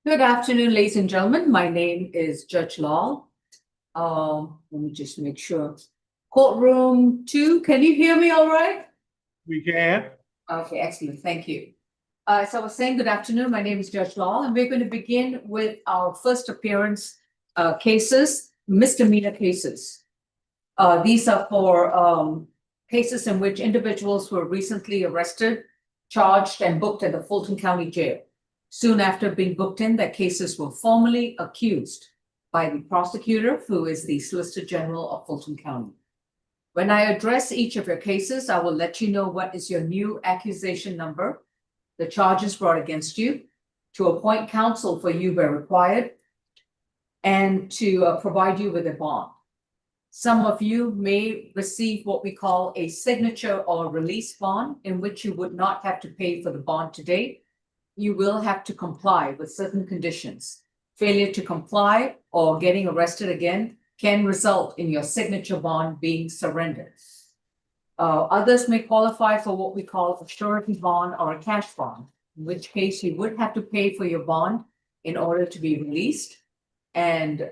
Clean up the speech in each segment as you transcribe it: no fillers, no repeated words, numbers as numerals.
Good afternoon, ladies and gentlemen. My name is Judge Law. Let me just make sure. Courtroom 2, can you hear me all right? We can. Okay, excellent. Thank you. So I was saying good afternoon. My name is Judge Law, and we're going to begin with our first appearance cases, misdemeanor cases. These are for cases in which individuals were recently arrested, charged, and booked at the Fulton County Jail. Soon after being booked in, their cases were formally accused by the prosecutor, who is the Solicitor General of Fulton County. When I address each of your cases, I will let you know what is your new accusation number, the charges brought against you, to appoint counsel for you where required, and to provide you with a bond. Some of you may receive what we call a signature or release bond, in which you would not have to pay for the bond today. You will have to comply with certain conditions. Failure to comply or getting arrested again can result in your signature bond being surrendered. Others may qualify for what we call a surety bond or a cash bond, in which case you would have to pay for your bond in order to be released. And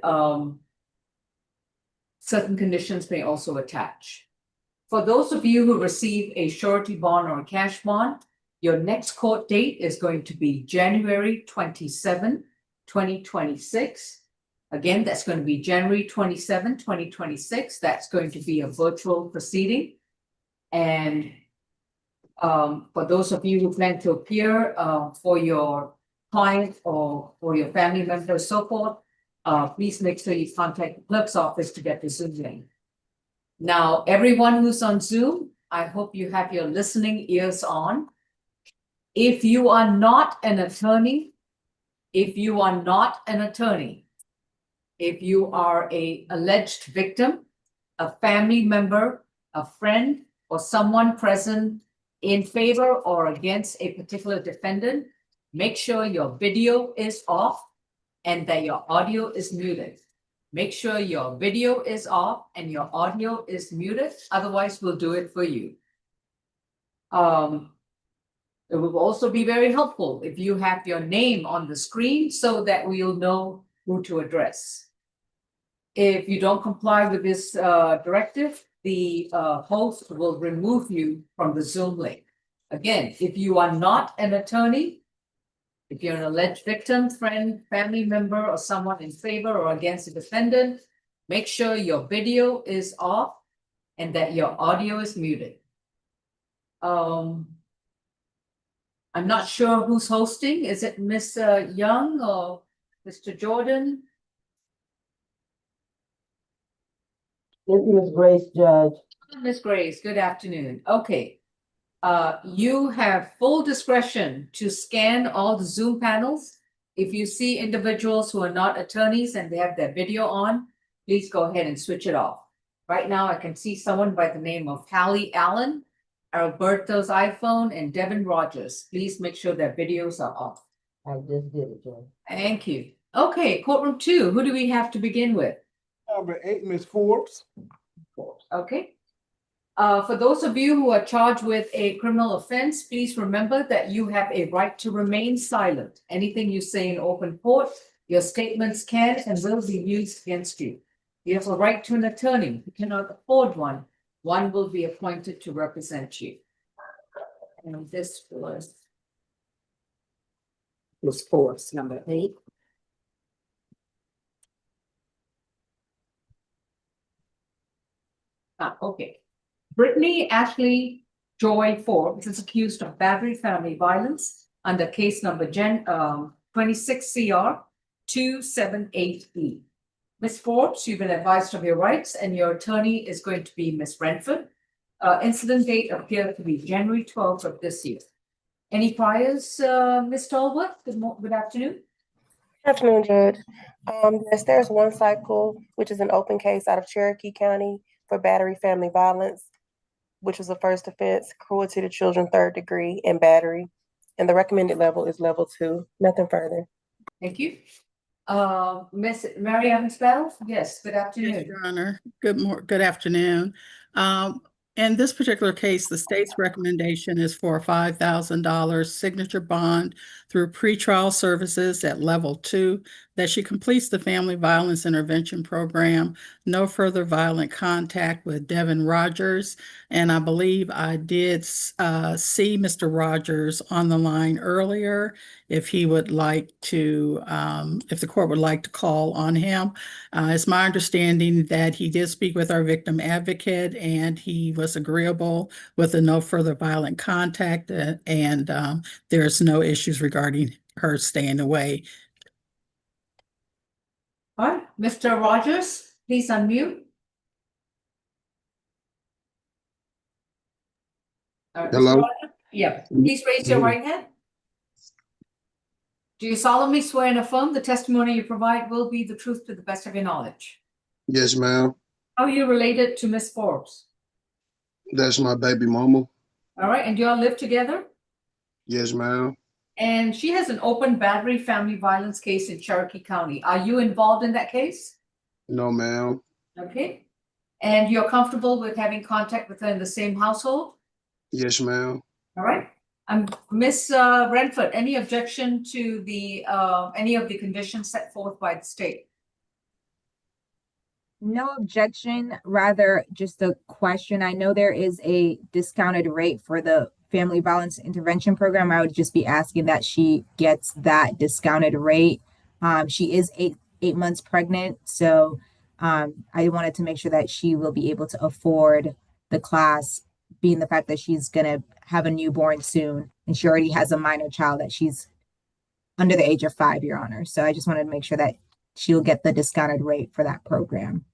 certain conditions may also attach. For those of you who receive a surety bond or a cash bond, your next court date is going to be January 27, 2026. Again, that's going to be January 27, 2026. That's going to be a virtual proceeding. And for those of you who plan to appear for your client or for your family member, so forth, please make sure you contact the clerk's office to get the Zoom link. Now, everyone who's on Zoom, I hope you have your listening ears on. If you are not an attorney, if you are a alleged victim, a family member, a friend, or someone present in favor or against a particular defendant, make sure your video is off and that your audio is muted. Make sure your video is off and your audio is muted. Otherwise, we'll do it for you. It will also be very helpful if you have your name on the screen so that we'll know who to address. If you don't comply with this directive, the host will remove you from the Zoom link. Again, if you are not an attorney, if you're an alleged victim, friend, family member, or someone in favor or against a defendant, make sure your video is off and that your audio is muted. I'm not sure who's hosting. Is it Miss Young or Mr. Jordan? It's Ms. Grace, Judge. Miss Grace, good afternoon. Okay. You have full discretion to scan all the Zoom panels. If you see individuals who are not attorneys and they have their video on, please go ahead and switch it off. Right now, I can see someone by the name of Hallie Allen, Alberto's iPhone, and Devin Rogers. Please make sure their videos are off. I just did it, Judge. Thank you. Okay, courtroom 2, who do we have to begin with? Number 8, Ms. Forbes. Okay. For those of you who are charged with a criminal offense, please remember that you have a right to remain silent. Anything you say in open court, your statements can and will be used against you. You have a right to an attorney. You cannot afford one. One will be appointed to represent you. And this was Forbes, number 8. Okay. Brittany Ashley Joy Forbes is accused of battery family violence under case number 26 CR 278E. Ms. Forbes, you've been advised of your rights and your attorney is going to be Ms. Renford. Incident date appears to be January 12th of this year. Any priors, Ms. Talbot? Good afternoon. Good afternoon, Judge. Yes, there's one cycle, which is an open case out of Cherokee County for battery family violence, which was the first offense, cruelty to children, 3rd degree, and battery. And the recommended level is level 2. Nothing further. Thank you. Miss Mary Evans Bell? Yes, good afternoon. Yes, Your Honor. Good afternoon. In this particular case, the state's recommendation is for a $5,000 signature bond through pretrial services at level 2, that she completes the Family Violence Intervention Program, no further violent contact with Devin Rogers. And I believe I did see Mr. Rogers on the line earlier. If he would like to, if the court would like to call on him. It's my understanding that he did speak with our victim advocate and he was agreeable with the no further violent contact and there's no issues regarding her staying away. All right, Mr. Rogers, please unmute. All right, Mr. Hello? Rogers? Yeah, please raise your right hand. Do you solemnly swear and affirm the testimony you provide will be the truth to the best of your knowledge? Yes, ma'am. How are you related to Miss Forbes? That's my baby mama. All right, and you all live together? Yes, ma'am. And she has an open battery family violence case in Cherokee County. Are you involved in that case? No, ma'am. Okay. And you're comfortable with having contact with her in the same household? Yes, ma'am. All right. Miss Renford, any objection to the any of the conditions set forth by the state? No objection, rather just a question. I know there is a discounted rate for the Family Violence Intervention Program. I would just be asking that she gets that discounted rate. She is eight months pregnant, so I wanted to make sure that she will be able to afford the class, being the fact that she's gonna have a newborn soon, and she already has a minor child that she's under the age of 5, Your Honor. So I just wanted to make sure that she'll get the discounted rate for that program.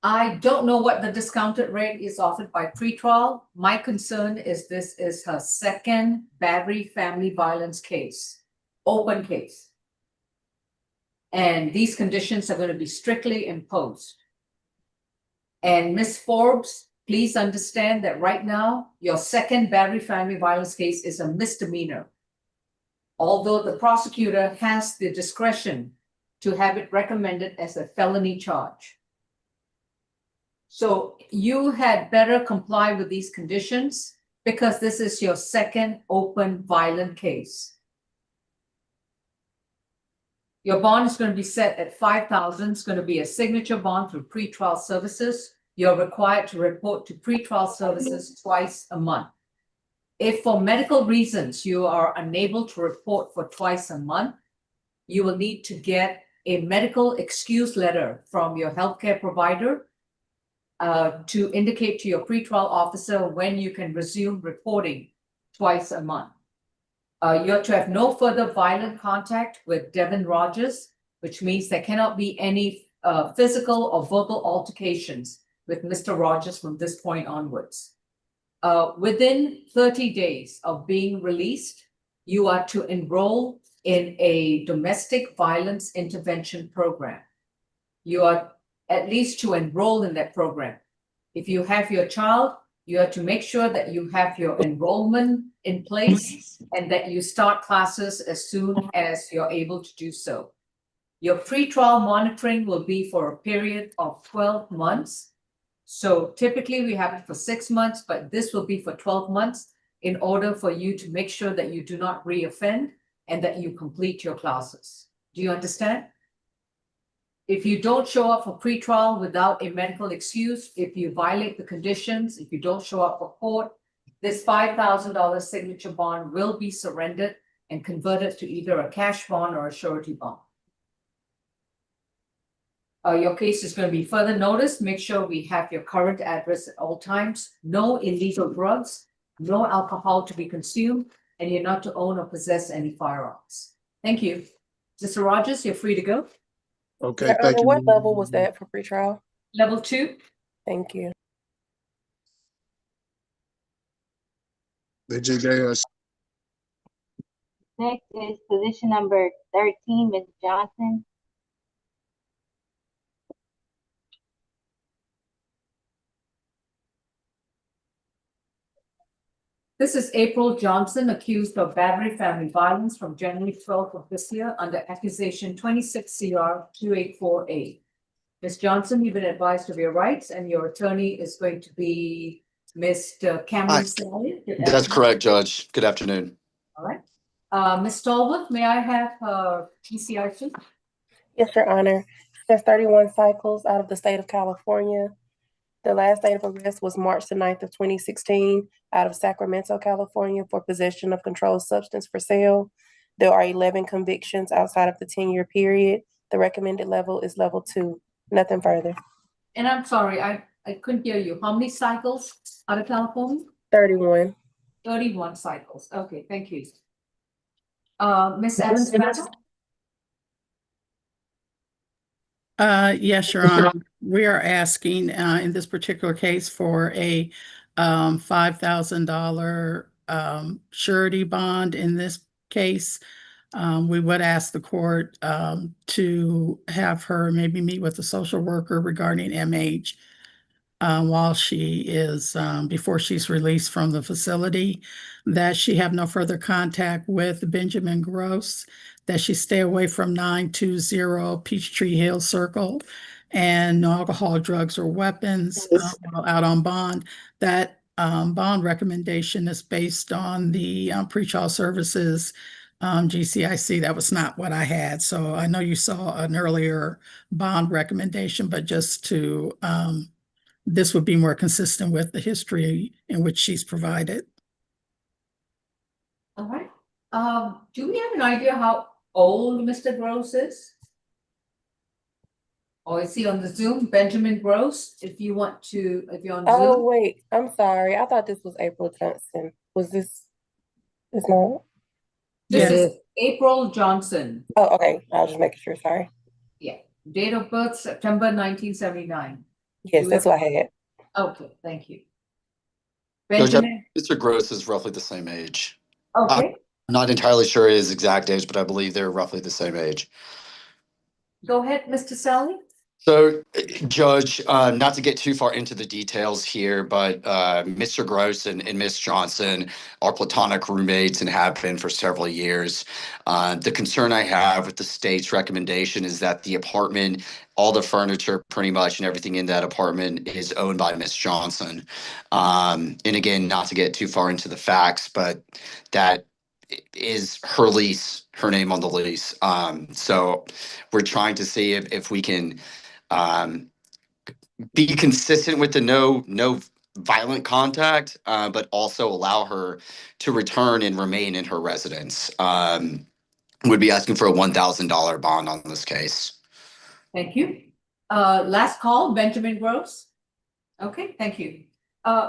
I don't know what the discounted rate is offered by pretrial. My concern is this is her second battery family violence case, open case. And these conditions are going to be strictly imposed. And Miss Forbes, please understand that right now, your second battery family violence case is a misdemeanor. Although the prosecutor has the discretion to have it recommended as a felony charge. So you had better comply with these conditions because this is your second open violent case. Your bond is going to be set at $5,000. It's going to be a signature bond through pretrial services. You're required to report to pretrial services twice a month. If for medical reasons you are unable to report for twice a month, you will need to get a medical excuse letter from your healthcare provider to indicate to your pretrial officer when you can resume reporting twice a month. You're to have no further violent contact with Devin Rogers, which means there cannot be any physical or verbal altercations with Mr. Rogers from this point onwards. Within 30 days of being released, you are to enroll in a domestic violence intervention program. You are at least to enroll in that program. If you have your child, you have to make sure that you have your enrollment in place and that you start classes as soon as you're able to do so. Your pretrial monitoring will be for a period of 12 months. So typically we have it for 6 months, but this will be for 12 months in order for you to make sure that you do not reoffend and that you complete your classes. Do you understand? If you don't show up for pretrial without a medical excuse, if you violate the conditions, if you don't show up for court, this $5,000 signature bond will be surrendered and converted to either a cash bond or a surety bond. Your case is going to be further noticed. Make sure we have your current address at all times. No illegal drugs, no alcohol to be consumed, and you're not to own or possess any firearms. Thank you. Mr. Rogers, you're free to go. Okay, Your thank Honor, you. what level was that for pretrial? Level 2. Thank you. They just gave us. Next is position number 13, Ms. Johnson. This is April Johnson, accused of battery family violence from January 12th of this year under accusation 26 CR 284A. Ms. Johnson, you've been advised of your rights and your attorney is going to be Mr. Cameron Hi. Sally. That's correct, Judge. Good afternoon. All right. Ms. Stallworth, may I have TCRC? Yes, Your Honor. There's 31 cycles out of the state of California. The last date of arrest was March the 9th of 2016 out of Sacramento, California for possession of controlled substance for sale. There are 11 convictions outside of the 10-year period. The recommended level is level 2. Nothing further. And I'm sorry, I couldn't hear you. How many cycles out of California? 31. 31 cycles. Okay, thank you. Ms. Evans? Yes, Your Honor. We are asking in this particular case for a $5,000 surety bond in this case. We would ask the court to have her maybe meet with a social worker regarding MH while she is, before she's released from the facility, that she have no further contact with Benjamin Gross, that she stay away from 920 Peachtree Hill Circle, and no alcohol, drugs, or weapons while out on bond. That bond recommendation is based on the pretrial services GCIC. That was not what I had. So I know you saw an earlier bond recommendation, but just to this would be more consistent with the history in which she's provided. All right. Do we have an idea how old Mr. Gross is? Or is he on the Zoom? Benjamin Gross, if you want to, if you're on Oh, Zoom. wait. I'm sorry. I thought this was April Johnson. Was this? It's not? This Yes. is April Johnson. Oh, okay. I was just making sure. Sorry. Yeah. Date of birth, September 1979. Yes, that's what I had. Okay, thank you. Judge, Benjamin, Mr. Gross is roughly the same age. okay, I'm not entirely sure his exact age, but I believe they're roughly the same age. go ahead, Mr. Sally. So, Judge, not to get too far into the details here, but Mr. Gross and Miss Johnson are platonic roommates and have been for several years. The concern I have with the state's recommendation is that the apartment, all the furniture pretty much and everything in that apartment is owned by Miss Johnson. And again, not to get too far into the facts, but that is her lease, her name on the lease. So we're trying to see if we can be consistent with the no violent contact, but also allow her to return and remain in her residence. Would be asking for a $1,000 bond on this case. Thank you. Last call, Benjamin Gross. Okay, thank you.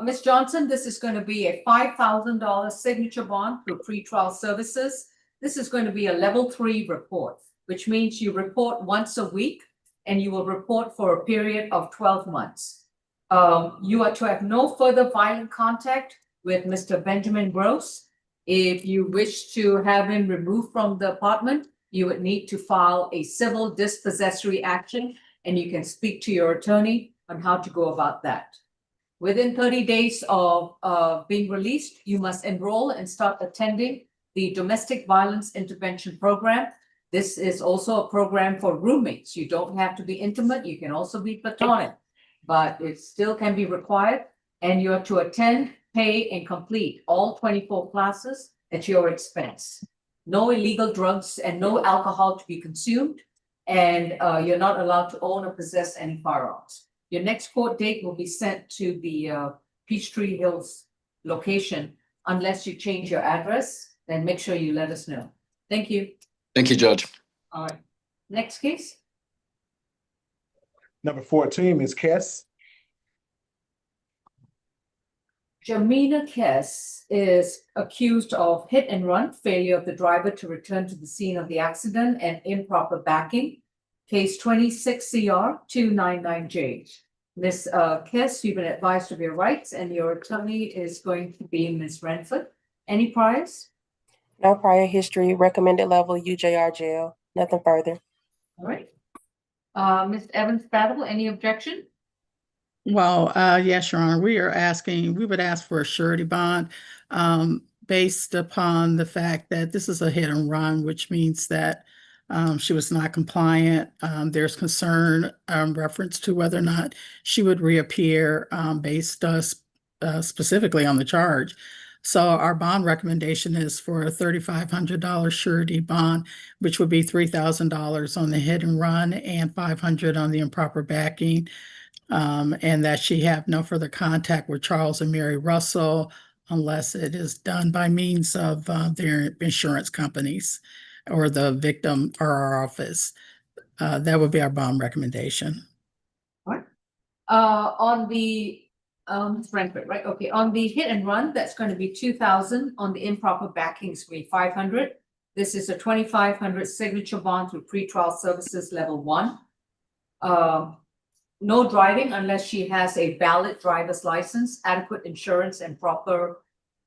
Ms. Johnson, this is going to be a $5,000 signature bond through pretrial services. This is going to be a level 3 report, which means you report once a week and you will report for a period of 12 months. You are to have no further violent contact with Mr. Benjamin Gross. If you wish to have him removed from the apartment, you would need to file a civil dispossessory action, and you can speak to your attorney on how to go about that. Within 30 days of being released, you must enroll and start attending the Domestic Violence Intervention Program. This is also a program for roommates. You don't have to be intimate. You can also be platonic, but it still can be required. And you are to attend, pay, and complete all 24 classes at your expense. No illegal drugs and no alcohol to be consumed. And you're not allowed to own or possess any firearms. Your next court date will be sent to the Peachtree Hills location. Unless you change your address, then make sure you let us know. Thank you. Thank you, Judge. All right. Next case. Number 14 is Kess. Jamina Kess is accused of hit and run, failure of the driver to return to the scene of the accident, and improper backing. Case 26 CR 299J. Ms. Kess, you've been advised of your rights, and your attorney is going to be Ms. Renford. Any priors? No prior history. Recommended level UJR jail. Nothing further. All right. Ms. Evans-Battle, any objection? Well, yes, Your Honor, we would ask for a surety bond based upon the fact that this is a hit and run, which means that she was not compliant. There's concern reference to whether or not she would reappear based specifically on the charge So our bond recommendation is for a $3,500 surety bond, which would be $3,000 on the hit and run and $500 on the improper backing. And that she have no further contact with Charles and Mary Russell unless it is done by means of their insurance companies or the victim or our office. That would be our bond recommendation. On the, Frankfurt, right? Okay, on the hit and run, that's going to be 2,000. On the improper backing, it's going to be 500. This is a 2,500 signature bond through pretrial services level 1. No driving unless she has a valid driver's license, adequate insurance, and proper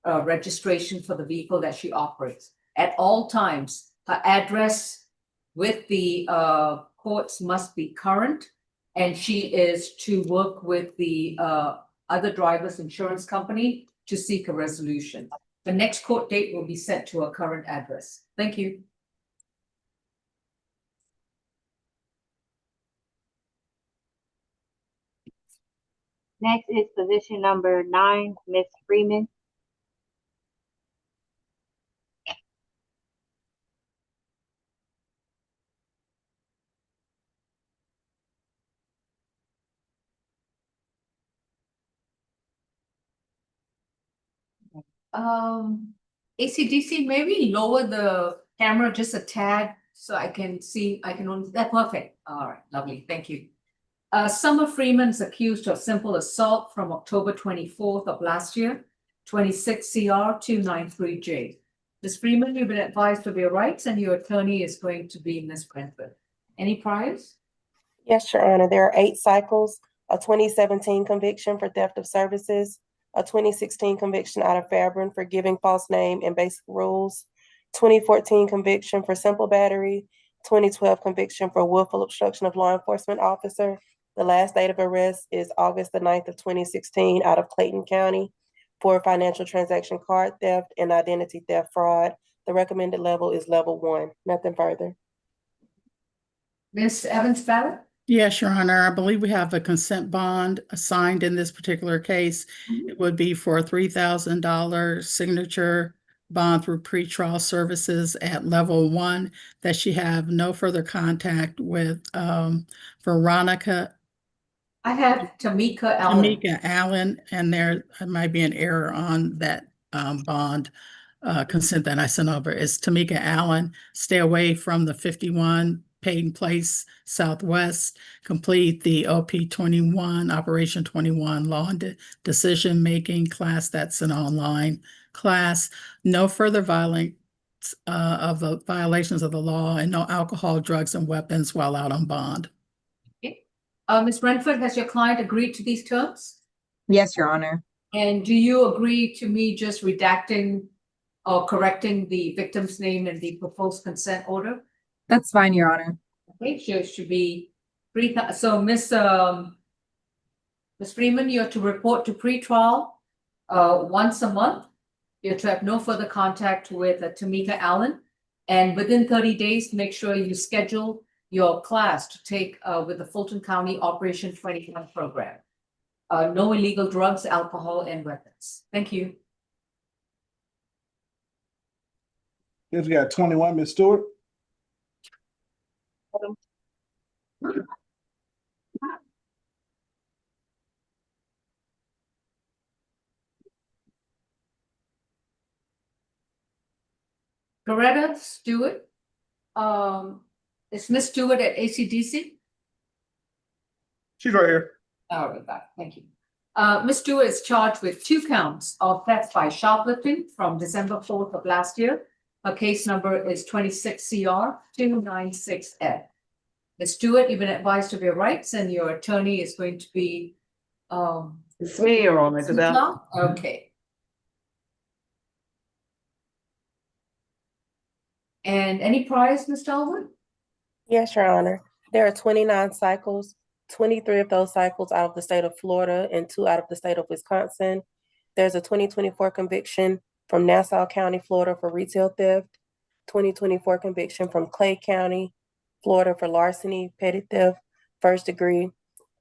registration for the vehicle that she operates. At all times, her address with the courts must be current, and she is to work with the other driver's insurance company to seek a resolution. The next court date will be set to her current address. Thank you. Next is position number 9, Ms. Freeman. ACDC, maybe lower the camera just a tad so I can see, that's perfect. All right, lovely, thank you. Summer Freeman is accused of simple assault from October 24th of last year, 26 CR 293J. Ms. Freeman, you've been advised of your rights and your attorney is going to be Ms. Brentford. Any priors? Yes, Your Honor. There are 8 cycles, a 2017 conviction for theft of services, a 2016 conviction out of Fairburn for giving false name and basic rules, 2014 conviction for simple battery, 2012 conviction for willful obstruction of law enforcement officer. The last date of arrest is August the 9th of 2016 out of Clayton County for financial transaction card theft and identity theft fraud. The recommended level is level 1. Nothing further. Ms. Evans-Ballard? Yes, Your Honor. I believe we have a consent bond assigned in this particular case. It would be for a $3,000 signature bond through pretrial services at level 1, that she have no further contact with Veronica I have Tamika Allen. Tamika Allen, and there might be an error on that bond consent that I sent over. It's Tamika Allen. Stay away from the 51 Payton Place Southwest. Complete the OP 21, Operation 21 law and decision-making class. That's an online class. No further violence of the violations of the law, and no alcohol, drugs, and weapons while out on bond. Ms. Brentford, has your client agreed to these terms? Yes, Your Honor. And do you agree to me just redacting or correcting the victim's name in the proposed consent order? That's fine, Your Honor. Okay, so it should be so Ms. Freeman, you're to report to pretrial once a month. You're to have no further contact with Tamika Allen. And within 30 days, make sure you schedule your class to take with the Fulton County Operation 21 program. No illegal drugs, alcohol, and weapons. Thank you. Yes, we got 21, Ms. Stewart. Coretta Stewart. Is Ms. Stewart at ACDC? She's right here. All right, thank you. Ms. Stewart is charged with 2 counts of theft by shoplifting from December 4th of last year. Her case number is 26 CR 296F. Ms. Stewart, you've been advised of your rights and your attorney is going to be It's me, Your Honor. okay. And any priors, Ms. Dalwood? Yes, Your Honor. There are 29 cycles, 23 of those cycles out of the state of Florida and 2 out of the state of Wisconsin. There's a 2024 conviction from Nassau County, Florida for retail theft, 2024 conviction from Clay County, Florida for larceny, petty theft, first degree,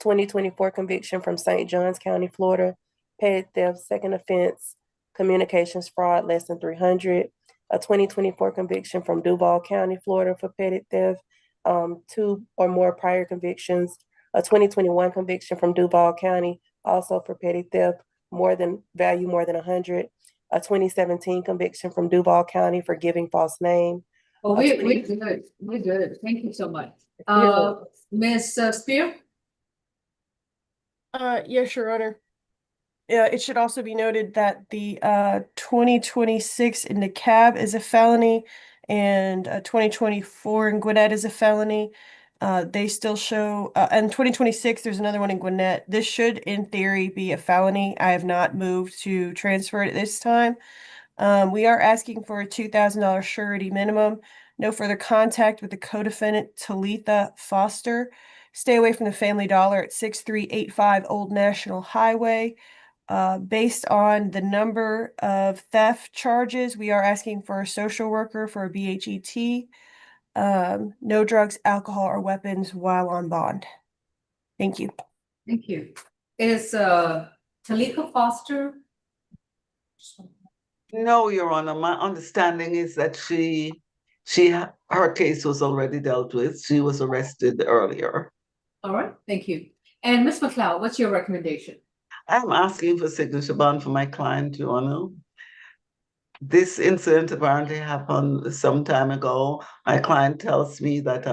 2024 conviction from St. Johns County, Florida, petty theft, second offense, communications fraud less than 300, a 2024 conviction from Duval County, Florida for petty theft, 2 or more prior convictions, a 2021 conviction from Duval County, also for petty theft, more than 100, a 2017 conviction from Duval County for giving false name. Oh, we're good. We're good. Thank you so much. Ms. Spear? Yes, Your Honor. It should also be noted that the 2026 in DeKalb is a felony and 2024 in Gwinnett is a felony. They still show, and 2026, there's another one in Gwinnett. This should, in theory, be a felony. I have not moved to transfer it this time. We are asking for a $2,000 surety minimum. No further contact with the co-defendant, Talitha Foster. Stay away from the Family Dollar at 6385 Old National Highway. Based on the number of theft charges, we are asking for a social worker for a BHET. No drugs, alcohol, or weapons while on bond. Thank you. Thank you. Is Talika Foster? No, Your Honor, my understanding is that her case was already dealt with. She was arrested earlier. All right, thank you. And Ms. McLeod, what's your recommendation? I'm asking for signature bond for my client, Your Honor. This incident apparently happened some time ago. My client tells me that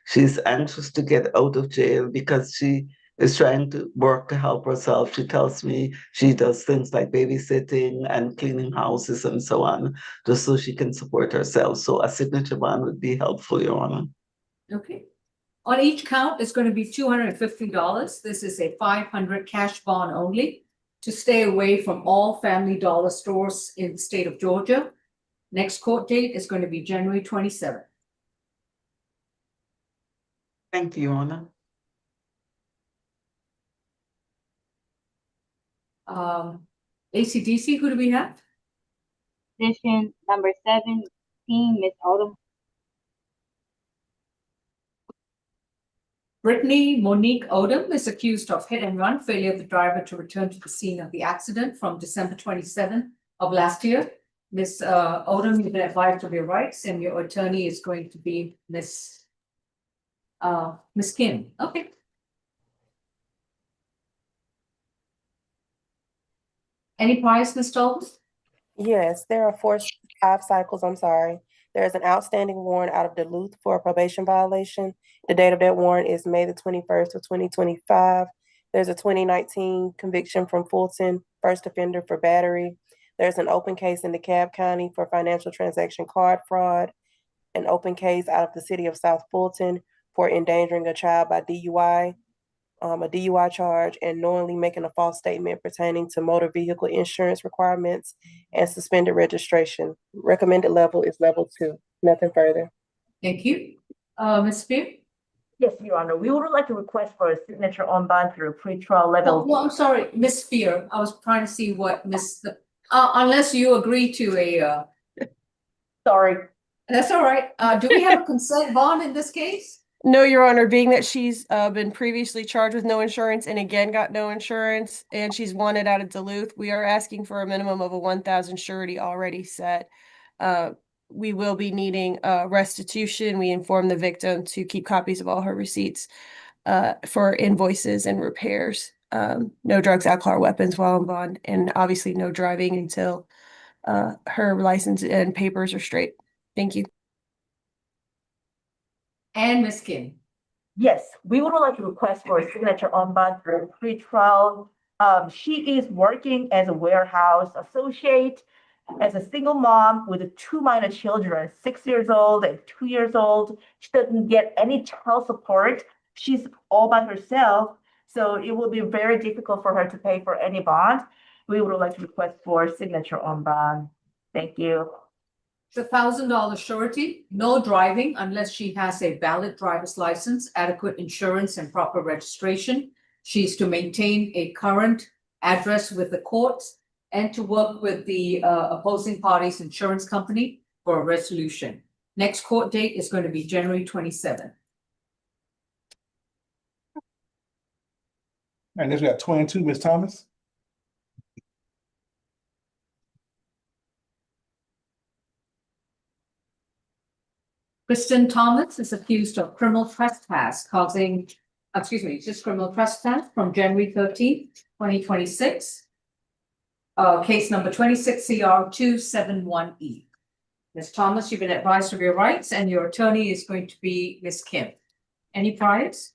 she's anxious to get out of jail because she is trying to work to help herself. She tells me she does things like babysitting and cleaning houses and so on, just so she can support herself. So a signature bond would be helpful, Your Honor. Okay. On each count, it's going to be $250. This is a 500 cash bond only to stay away from all Family Dollar stores in the state of Georgia. Next court date is going to be January 27th. Thank you, Your Honor. ACDC, who do we have? Position number 17, Ms. Odom. Brittany Monique Odom is accused of hit and run, failure of the driver to return to the scene of the accident from December 27th of last year. Ms. Odom, you've been advised of your rights, and your attorney is going to be Ms. Kim. Okay. Any priors, Ms. Dalton? Yes, there are 5 cycles, I'm sorry. There is an outstanding warrant out of Duluth for a probation violation. The date of that warrant is May the 21st of 2025. There's a 2019 conviction from Fulton, first offender for battery. There's an open case in DeKalb County for financial transaction card fraud, an open case out of the city of South Fulton for endangering a child by DUI, a DUI charge, and knowingly making a false statement pertaining to motor vehicle insurance requirements and suspended registration. Recommended level is level 2. Nothing further. Thank you. Ms. Spear? Yes, Your Honor. We would like to request for a signature on bond through pretrial level. Well, I'm sorry, Ms. Spear. I was trying to see what unless you agree to a. Sorry. That's all right. Do we have a consent bond in this case? No, Your Honor, being that she's been previously charged with no insurance and again got no insurance, and she's wanted out of Duluth, we are asking for a minimum of a 1,000 surety already set. We will be needing restitution. We inform the victim to keep copies of all her receipts for invoices and repairs. No drugs, alcohol, or weapons while on bond, and obviously no driving until her license and papers are straight. Thank you. And Ms. Kim? Yes, we would like to request for a signature on bond through pretrial. She is working as a warehouse associate, as a single mom with 2 minor children, 6 years old and 2 years old. She doesn't get any child support. She's all by herself, so it will be very difficult for her to pay for any bond. We would like to request for signature on bond. Thank you. It's $1,000 surety, no driving unless she has a valid driver's license, adequate insurance, and proper registration. She's to maintain a current address with the courts and to work with the opposing party's insurance company for a resolution. Next court date is going to be January 27th. And then we got 22, Ms. Thomas. Kristen Thomas is accused of criminal trespass just criminal trespass from January 13th, 2026. Case number 26 CR 271E. Ms. Thomas, you've been advised of your rights and your attorney is going to be Ms. Kim. Any priors?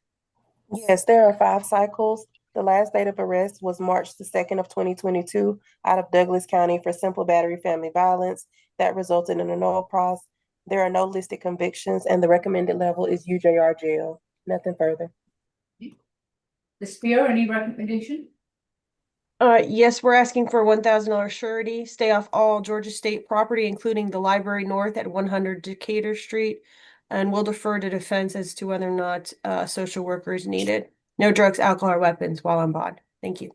Yes, there are 5 cycles. The last date of arrest was March the 2nd of 2022 out of Douglas County for simple battery family violence that resulted in a no pros. There are no listed convictions and the recommended level is UJR jail. Nothing further. Ms. Spear, any recommendation? Yes, we're asking for $1,000 surety, stay off all Georgia State property, including the Library North at 100 Decatur Street. And we'll defer to defense as to whether or not social worker is needed. No drugs, alcohol, or weapons while on bond. Thank you.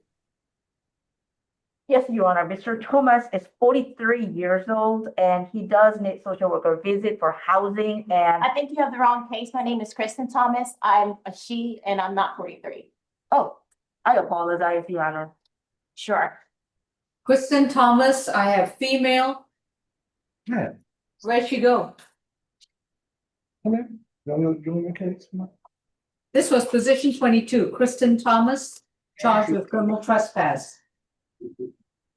Yes, Your Honor, Mr. Thomas is 43 years old and he does need social worker visit for housing and. I think you have the wrong case. My name is Kristen Thomas. I'm a she and I'm not 43. Oh, I apologize, Your Honor. Sure. Kristen Thomas, I have female. Yeah. Where'd she go? Come here. You want your case? Come on. This was position 22, Kristen Thomas, charged with criminal trespass.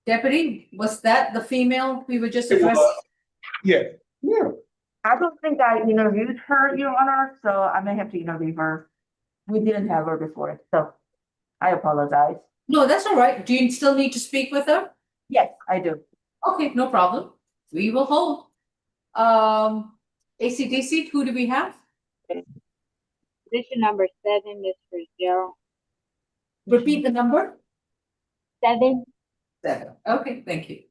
Deputy, was that the female we were just addressing? Yeah. Yeah. I don't think I interviewed her, Your Honor, so I may have to interview her. We didn't have her before, so I apologize. No, that's all right. Do you still need to speak with her? Yes, I do. Okay, no problem. We will hold. ACDC, who do we have? Position number 7, Ms. Fitzgerald. Repeat the number. 7. 7. Okay, thank you.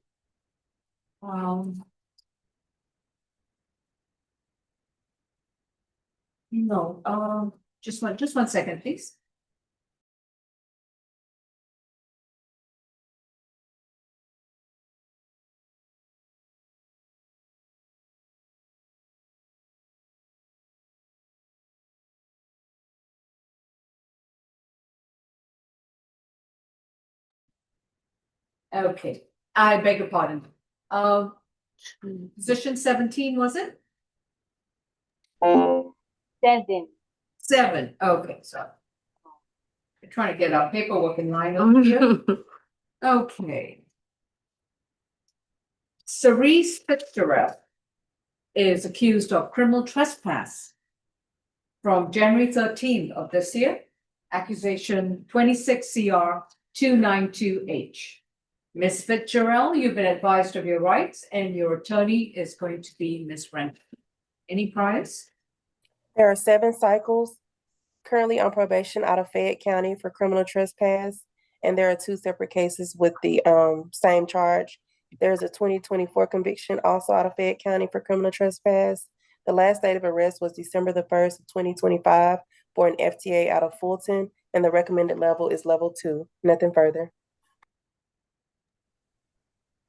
No, just one second, please. Okay, I beg your pardon. Position 17, was it? 7. 7, okay, sorry. I'm trying to get our paperwork in line over here. Okay. Cerise Fitzgerald is accused of criminal trespass from January 13th of this year, accusation 26 CR 292H. Ms. Fitzgerald, you've been advised of your rights and your attorney is going to be Ms. Renton. Any priors? There are 7 cycles currently on probation out of Fayette County for criminal trespass. And there are 2 separate cases with the same charge. There's a 2024 conviction also out of Fayette County for criminal trespass. The last date of arrest was December the 1st of 2025 for an FTA out of Fulton, and the recommended level is level 2. Nothing further.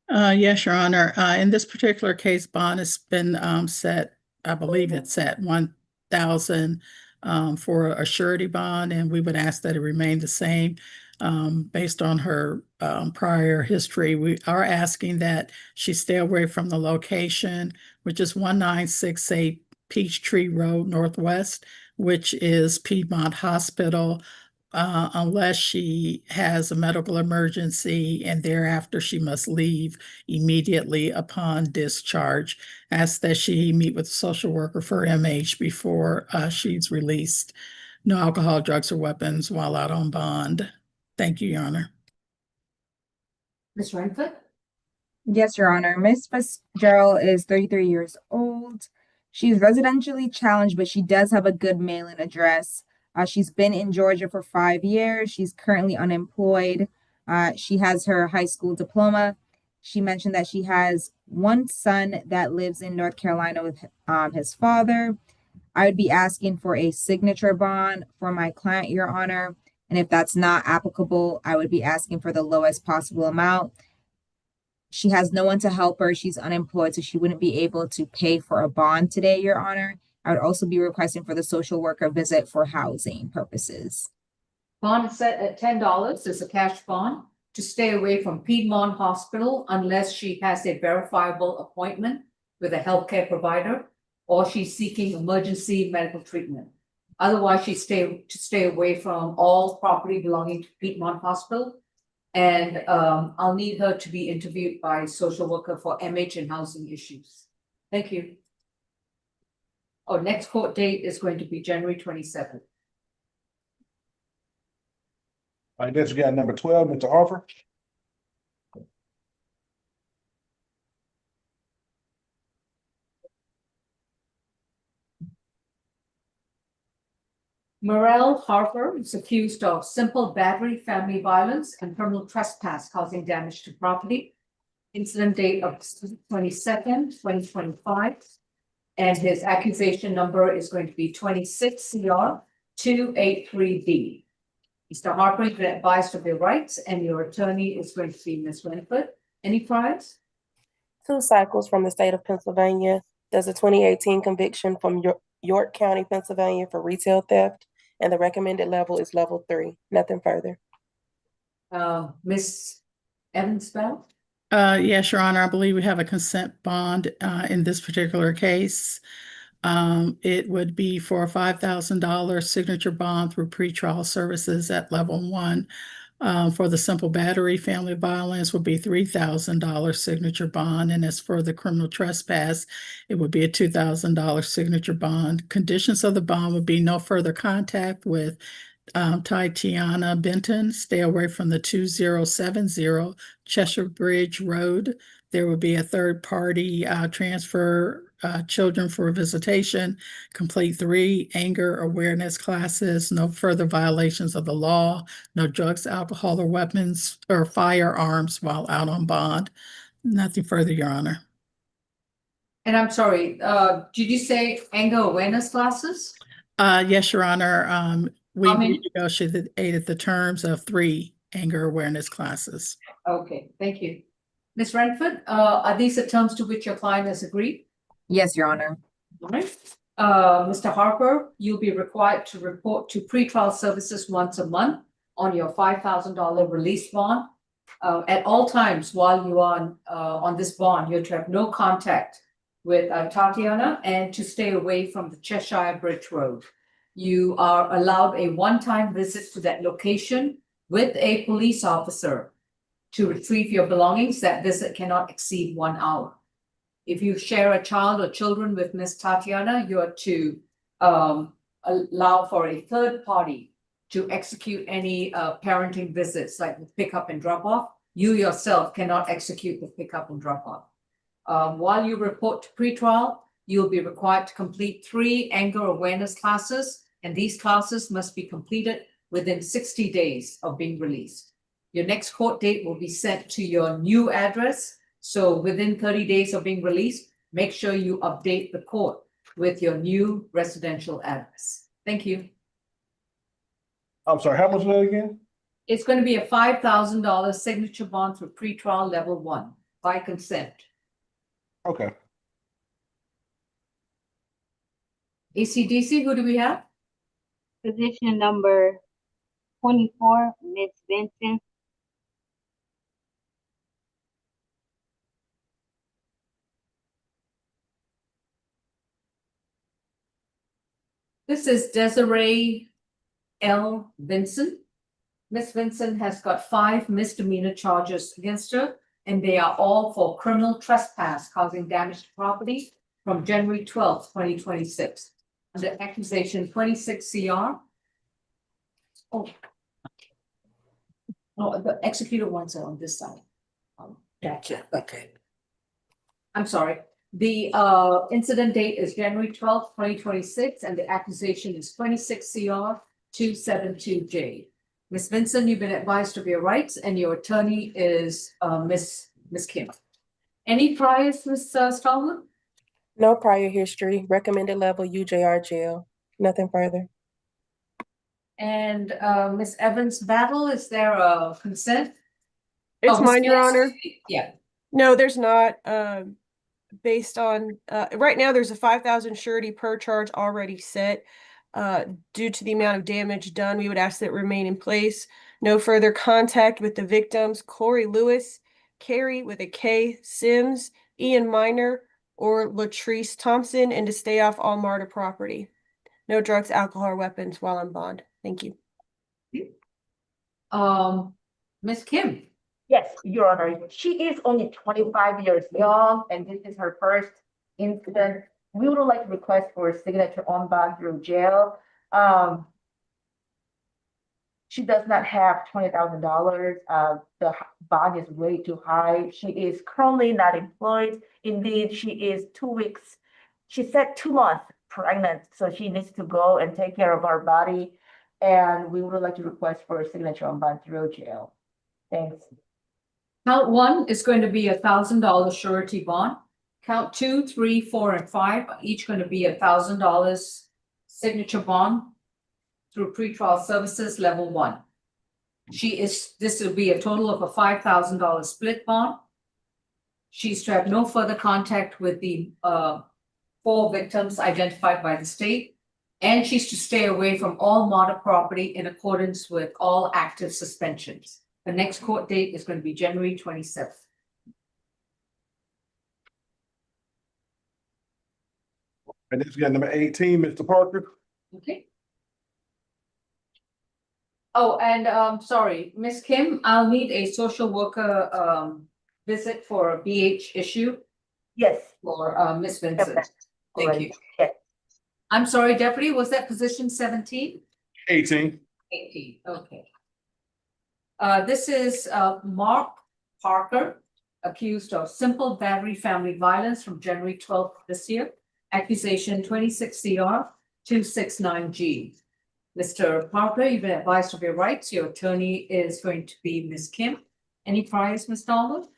Yes, Your Honor. In this particular case, bond has been set, I believe it's set 1,000 for a surety bond, and we would ask that it remain the same. Based on her prior history, we are asking that she stay away from the location, which is 1968 Peachtree Road Northwest, which is Piedmont Hospital, unless she has a medical emergency, and thereafter she must leave immediately upon discharge. Ask that she meet with a social worker for MH before she's released. No alcohol, drugs, or weapons while out on bond. Thank you, Your Honor. Ms. Renton? Yes, Your Honor. Miss Fitzgerald is 33 years old. She's residentially challenged, but she does have a good mailing address. She's been in Georgia for 5 years. She's currently unemployed. She has her high school diploma. She mentioned that she has one son that lives in North Carolina with his father. I would be asking for a signature bond for my client, Your Honor. And if that's not applicable, I would be asking for the lowest possible amount. She has no one to help her. She's unemployed, so she wouldn't be able to pay for a bond today, Your Honor. I would also be requesting for the social worker visit for housing purposes. Bond is set at $10 as a cash bond to stay away from Piedmont Hospital unless she has a verifiable appointment with a healthcare provider. or she's seeking emergency medical treatment. Otherwise, to stay away from all property belonging to Piedmont Hospital. And I'll need her to be interviewed by a social worker for MH and housing issues. Thank you. Our next court date is going to be January 27th. All right, next we got number 12, Mr. Harper. Morel Harper is accused of simple battery, family violence, and criminal trespass causing damage to property. Incident date of 22nd, 2025. And his accusation number is going to be 26 CR 283D. Mr. Harper, you've been advised of your rights, and your attorney is going to be Ms. Winford. Any priors? 2 cycles from the state of Pennsylvania. There's a 2018 conviction from York County, Pennsylvania for retail theft, and the recommended level is level 3. Nothing further. Ms. Evans-Bell? Yes, Your Honor, I believe we have a consent bond in this particular case. It would be for a $5,000 signature bond through pretrial services at level 1. For the simple battery, family violence would be $3,000 signature bond. And as for the criminal trespass, it would be a $2,000 signature bond. Conditions of the bond would be no further contact with Tatiana Benton, stay away from the 2070 Cheshire Bridge Road. There will be a third party transfer children for visitation, complete 3 anger awareness classes, no further violations of the law, no drugs, alcohol, or weapons or firearms while out on bond. Nothing further, Your Honor. And I'm sorry, did you say anger awareness classes? Yes, Your Honor. We How many? negotiated the terms of 3 anger awareness classes. Okay, thank you. Ms. Renford, are these the terms to which your client has agreed? Yes, Your Honor. All right. Mr. Harper, you'll be required to report to pretrial services once a month on your $5,000 release bond. At all times while you are on this bond, you're to have no contact with Tatiana and to stay away from the Cheshire Bridge Road. You are allowed a one-time visit to that location with a police officer to retrieve your belongings. That visit cannot exceed 1 hour. If you share a child or children with Miss Tatiana, you are to allow for a third party to execute any parenting visits like the pickup and drop off. You yourself cannot execute the pickup and drop off. While you report to pretrial, you'll be required to complete 3 anger awareness classes, and these classes must be completed within 60 days of being released. Your next court date will be sent to your new address. So within 30 days of being released, make sure you update the court with your new residential address. Thank you. I'm sorry, how much is that again? It's going to be a $5,000 signature bond for pretrial level 1 by consent. Okay. ACDC, who do we have? Position number 24, Ms. Benson. This is Desiree L. Vinson. Ms. Vinson has got 5 misdemeanor charges against her, and they are all for criminal trespass causing damage to property from January 12th, 2026. Under accusation 26 CR. Oh. No, the executed ones are on this side. Gotcha, okay. I'm sorry. The incident date is January 12th, 2026, and the accusation is 26 CR 272J. Ms. Vinson, you've been advised of your rights, and your attorney is Ms. Kim. Any priors, Ms. Stallman? No prior history. Recommended level UJR jail. Nothing further. And Ms. Evans Battle, is there a consent? It's Oh, mine, Your Ms. Honor. Yeah. No, there's not. Based on right now, there's a 5,000 surety per charge already set. Due to the amount of damage done, we would ask that it remain in place. No further contact with the victims. Corey Lewis, Carrie with a K, Sims, Ian Minor, or Latrice Thompson, and to stay off all MARTA property. No drugs, alcohol, or weapons while on bond. Thank you. Ms. Kim. Yes, Your Honor, she is only 25 years young, and this is her first incident. We would like to request for a signature on bond through jail. She does not have $20,000. The bond is way too high. She is currently not employed. Indeed, she is 2 weeks. She said 2 months pregnant, so she needs to go and take care of her body. And we would like to request for a signature on bond through jail. Thanks. Count 1 is going to be $1,000 surety bond. Count 2, 3, 4, and 5 are each going to be $1,000 signature bond through pretrial services level 1. This will be a total of a $5,000 split bond. She's to have no further contact with the 4 victims identified by the state, and she's to stay away from all MARTA property in accordance with all active suspensions. The next court date is going to be January 27th. And this is number 18, Mr. Parker. Okay. Oh, and sorry, Ms. Kim, I'll need a social worker visit for a BH issue Yes. for Ms. Vincent. Thank Alright. you. Yes. I'm sorry, Deputy, was that position 17? 18. 18, okay. This is Mark Parker, accused of simple battery family violence from January 12th this year. Accusation 26 CR 269G. Mr. Parker, you've been advised of your rights. Your attorney is going to be Ms. Kim. Any priors, Ms. Donald?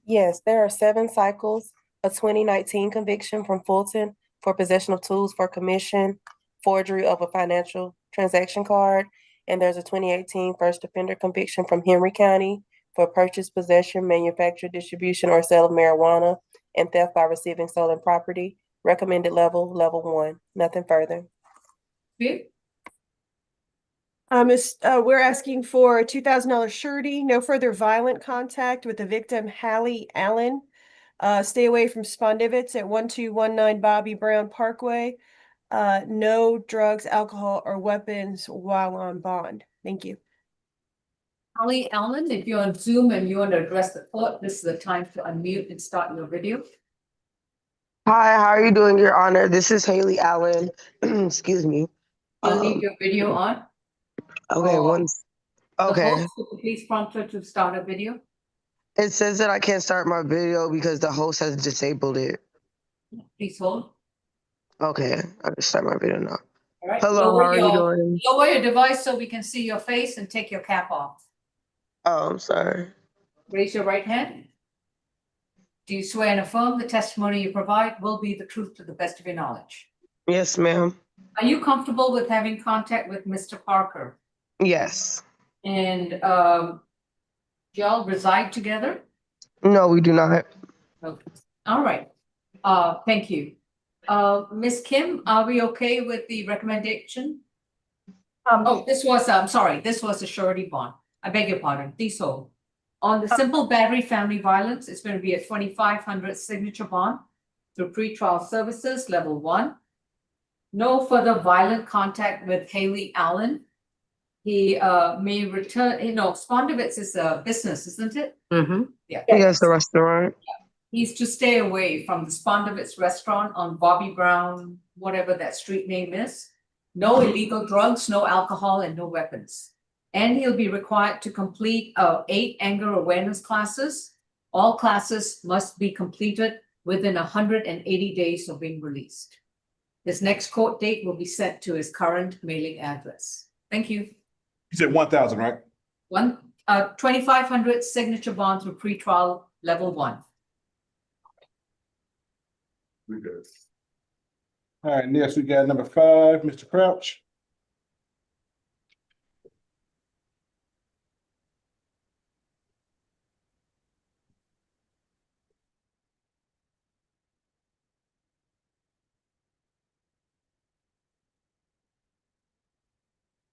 Yes, there are 7 cycles, a 2019 conviction from Fulton for possession of tools for commission, forgery of a financial transaction card, and there's a 2018 first offender conviction from Henry County for purchase, possession, manufacture, distribution, or sale of marijuana and theft by receiving stolen property. Recommended level 1. Nothing further. Okay. We're asking for a $2,000 surety, no further violent contact with the victim, Hallie Allen. Stay away from Spondivits at 1219 Bobby Brown Parkway. No drugs, alcohol, or weapons while on bond. Thank you. Holly Allen, if you're on Zoom and you want to address the court, this is the time to unmute and start your video. Hi, how are you doing, Your Honor? This is Haley Allen. Excuse me. You'll leave your video on. Okay, The okay. host, will please prompt her to start a video. It says that I can't start my video because the host has disabled it. Please hold. Okay, I can start my video now. All right. Hello, how are you doing? Lower your device so we can see your face and take your cap off. Oh, I'm sorry. Raise your right hand. Do you swear and affirm the testimony you provide will be the truth to the best of your knowledge? Yes, ma'am. Are you comfortable with having contact with Mr. Parker? Yes. And y'all reside together? No, we do not. Okay. All right. Thank you. Ms. Kim, are we okay with the recommendation? This was, I'm sorry, this was a surety bond. I beg your pardon. Please hold. On the simple battery family violence, it's going to be a 2,500 signature bond through pretrial services level 1. No further violent contact with Haley Allen. He may return, Spondivits is a business, isn't it? Mm-hmm. Yeah. Yes, the restaurant. He's to stay away from the Spondivits restaurant on Bobby Brown, whatever that street name is. No illegal drugs, no alcohol, and no weapons. And he'll be required to complete 8 anger awareness classes. All classes must be completed within 180 days of being released. His next court date will be set to his current mailing address. Thank you. You said 1,000, right? 2,500 signature bond through pretrial level 1. We good. All right, next we got number 5, Mr. Crouch.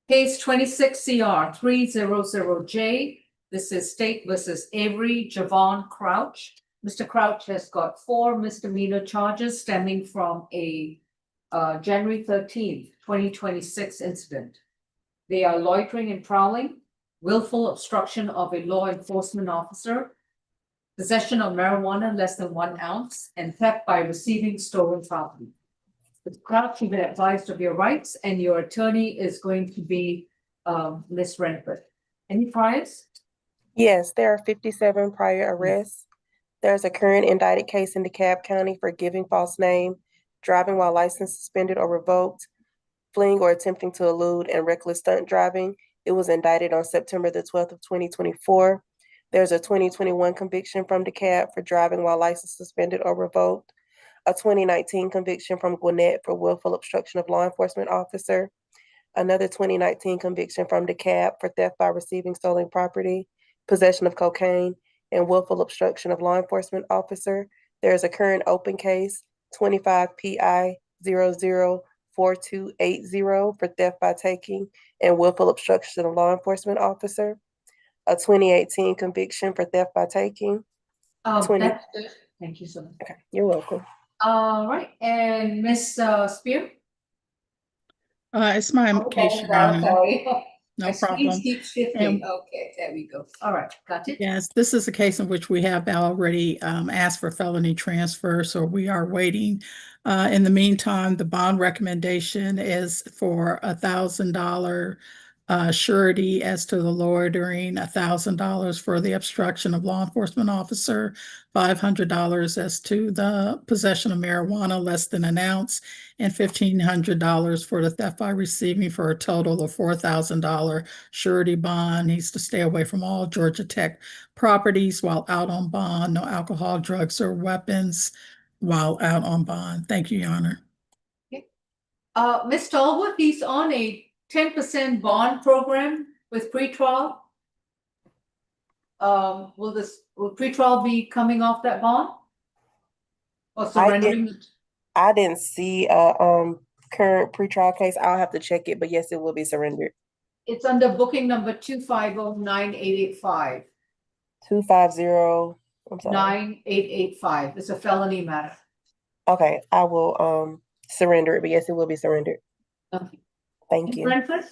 Case 26 CR 300J. This is State versus Avery Javon Crouch. Mr. Crouch has got 4 misdemeanor charges stemming from a January 13th, 2026 incident. They are loitering and prowling, willful obstruction of a law enforcement officer, possession of marijuana less than 1 ounce, and theft by receiving stolen property. Mr. Crouch, you've been advised of your rights, and your attorney is going to be Ms. Renford. Any priors? Yes, there are 57 prior arrests. There's a current indicted case in DeKalb County for giving false name, driving while license suspended or revoked, fleeing or attempting to elude, and reckless stunt driving. It was indicted on September the 12th of 2024. There's a 2021 conviction from DeKalb for driving while license suspended or revoked, a 2019 conviction from Gwinnett for willful obstruction of law enforcement officer, another 2019 conviction from DeKalb for theft by receiving stolen property, possession of cocaine, and willful obstruction of law enforcement officer. There is a current open case, 25 PI 004280 for theft by taking and willful obstruction of law enforcement officer, a 2018 conviction for theft by taking. That's good. Thank you so much. Okay, you're welcome. All right, and Ms. Spear? It's my case, Your Honor. Sorry. No My screens problem. keep shifting. And- Okay, there we go. All right, got it. Yes, this is a case in which we have already asked for felony transfer, so we are waiting. In the meantime, the bond recommendation is for $1,000 surety as to the loitering, $1,000 for the obstruction of law enforcement officer, $500 as to the possession of marijuana less than an ounce, and $1,500 for the theft by receiving, for a total of $4,000 surety bond. Needs to stay away from all Georgia Tech properties while out on bond. No alcohol, drugs, or weapons while out on bond. Thank you, Your Honor. Ms. Stallworth, he's on a 10% bond program with pretrial. Will pretrial be coming off that bond? Or surrendering it? I didn't see a current pretrial case. I'll have to check it, but yes, it will be surrendered. It's under booking number 2509885. 250. I'm sorry. 9885. It's a felony matter. Okay, I will surrender it, but yes, it will be surrendered. Okay. Thank you. Brentford?